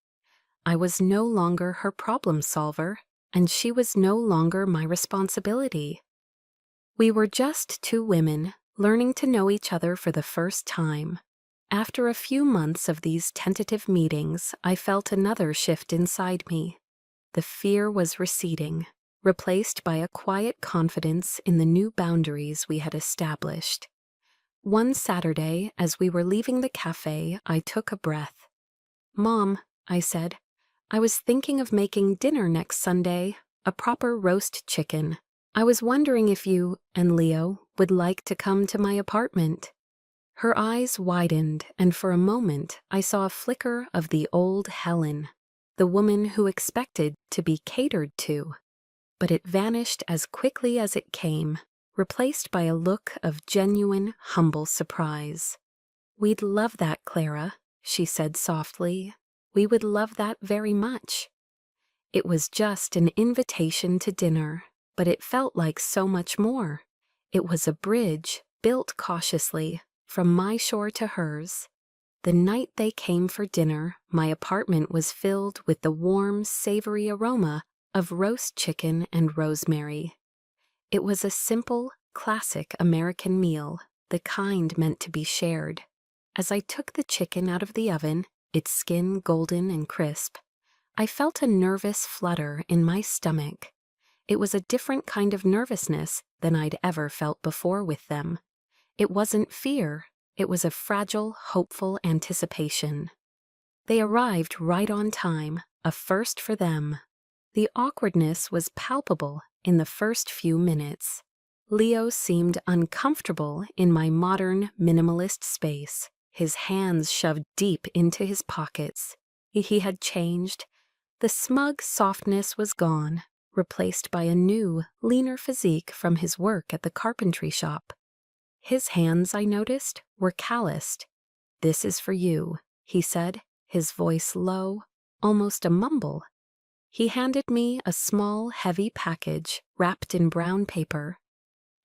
I was no longer her problem solver, and she was no longer my responsibility. We were just two women learning to know each other for the first time. After a few months of these tentative meetings, I felt another shift inside me. The fear was receding, replaced by a quiet confidence in the new boundaries we had established. One Saturday, as we were leaving the cafe, I took a breath. "Mom," I said, "I was thinking of making dinner next Sunday, a proper roast chicken. I was wondering if you and Leo would like to come to my apartment." Her eyes widened, and for a moment I saw a flicker of the old Helen, the woman who expected to be catered to. But it vanished as quickly as it came, replaced by a look of genuine, humble surprise. "We'd love that, Clara," she said softly. "We would love that very much." It was just an invitation to dinner, but it felt like so much more. It was a bridge, built cautiously, from my shore to hers. The night they came for dinner, my apartment was filled with the warm, savory aroma of roast chicken and rosemary. It was a simple, classic American meal, the kind meant to be shared. As I took the chicken out of the oven, its skin golden and crisp, I felt a nervous flutter in my stomach. It was a different kind of nervousness than I'd ever felt before with them. It wasn't fear, it was a fragile, hopeful anticipation. They arrived right on time, a first for them. The awkwardness was palpable in the first few minutes. Leo seemed uncomfortable in my modern, minimalist space, his hands shoved deep into his pockets. He had changed. The smug softness was gone, replaced by a new, leaner physique from his work at the carpentry shop. His hands, I noticed, were calloused. "This is for you," he said, his voice low, almost a mumble. He handed me a small, heavy package wrapped in brown paper.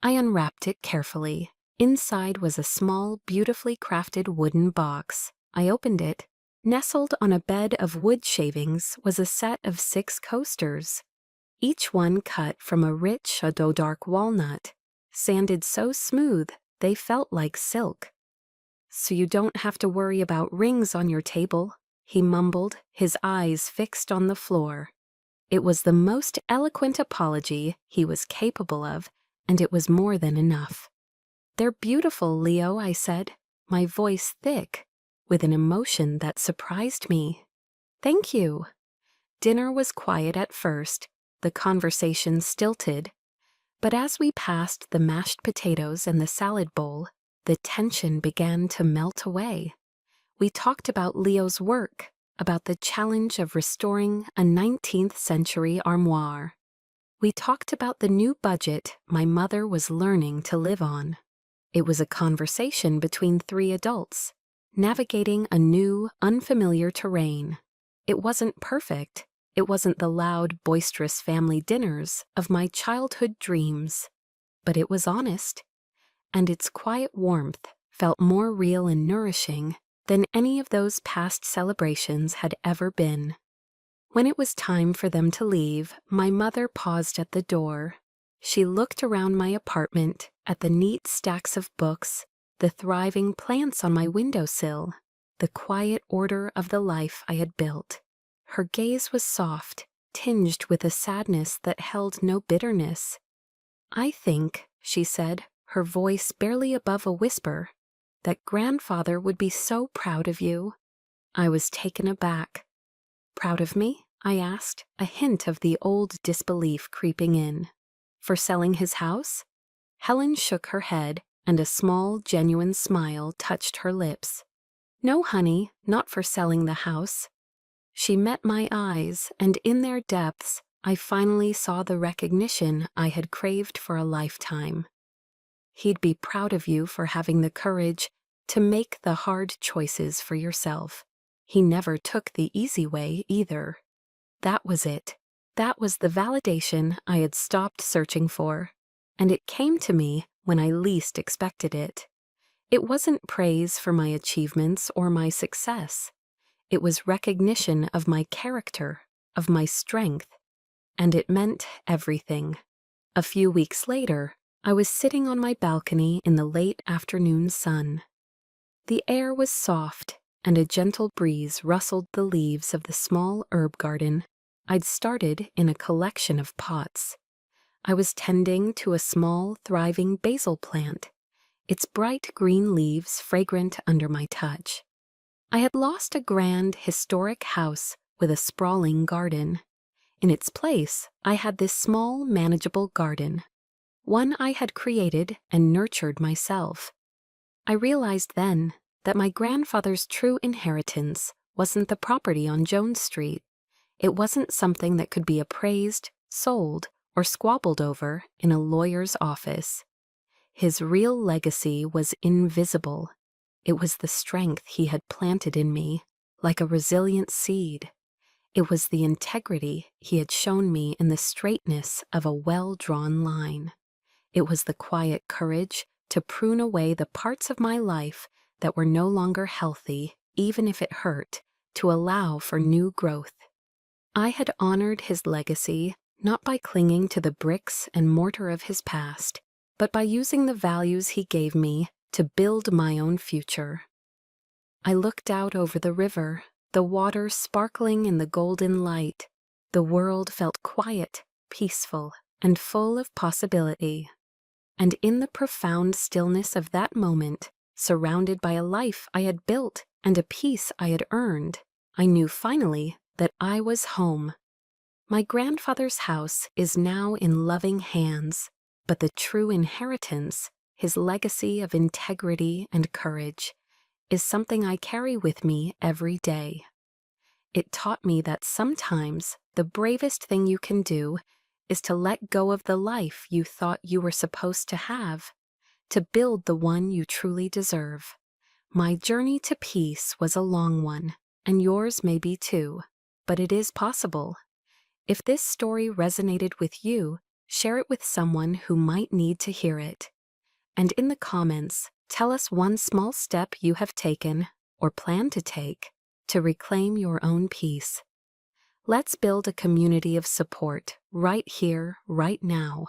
I unwrapped it carefully. Inside was a small, beautifully crafted wooden box. I opened it. Nestled on a bed of wood shavings was a set of 6 coasters, each one cut from a rich, dark walnut, sanded so smooth they felt like silk. "So you don't have to worry about rings on your table," he mumbled, his eyes fixed on the floor. It was the most eloquent apology he was capable of, and it was more than enough. "They're beautiful, Leo," I said, my voice thick, with an emotion that surprised me. "Thank you." Dinner was quiet at first, the conversation stilted, but as we passed the mashed potatoes and the salad bowl, the tension began to melt away. We talked about Leo's work, about the challenge of restoring a 19th century armoire. We talked about the new budget my mother was learning to live on. It was a conversation between 3 adults, navigating a new, unfamiliar terrain. It wasn't perfect. It wasn't the loud, boisterous family dinners of my childhood dreams. But it was honest, and its quiet warmth felt more real and nourishing than any of those past celebrations had ever been. When it was time for them to leave, my mother paused at the door. She looked around my apartment, at the neat stacks of books, the thriving plants on my windowsill, the quiet order of the life I had built. Her gaze was soft, tinged with a sadness that held no bitterness. I think, she said, her voice barely above a whisper, that grandfather would be so proud of you. I was taken aback. Proud of me? I asked, a hint of the old disbelief creeping in. For selling his house? Helen shook her head, and a small, genuine smile touched her lips. No, honey, not for selling the house. She met my eyes, and in their depths, I finally saw the recognition I had craved for a lifetime. He'd be proud of you for having the courage to make the hard choices for yourself. He never took the easy way either. That was it. That was the validation I had stopped searching for, and it came to me when I least expected it. It wasn't praise for my achievements or my success. It was recognition of my character, of my strength, and it meant everything. A few weeks later, I was sitting on my balcony in the late afternoon sun. The air was soft, and a gentle breeze rustled the leaves of the small herb garden I'd started in a collection of pots. I was tending to a small, thriving basil plant, its bright green leaves fragrant under my touch. I had lost a grand, historic house with a sprawling garden. In its place, I had this small, manageable garden, one I had created and nurtured myself. I realized then that my grandfather's true inheritance wasn't the property on Jones Street. It wasn't something that could be appraised, sold, or squabbled over in a lawyer's office. His real legacy was invisible. It was the strength he had planted in me, like a resilient seed. It was the integrity he had shown me in the straightness of a well-drawn line. It was the quiet courage to prune away the parts of my life that were no longer healthy, even if it hurt, to allow for new growth. I had honored his legacy not by clinging to the bricks and mortar of his past, but by using the values he gave me to build my own future. I looked out over the river, the water sparkling in the golden light. The world felt quiet, peaceful, and full of possibility. And in the profound stillness of that moment, surrounded by a life I had built and a peace I had earned, I knew finally that I was home. My grandfather's house is now in loving hands, but the true inheritance, his legacy of integrity and courage, is something I carry with me every day. It taught me that sometimes the bravest thing you can do is to let go of the life you thought you were supposed to have, to build the one you truly deserve. My journey to peace was a long one, and yours may be too, but it is possible. If this story resonated with you, share it with someone who might need to hear it. And in the comments, tell us one small step you have taken, or plan to take, to reclaim your own peace. Let's build a community of support right here, right now.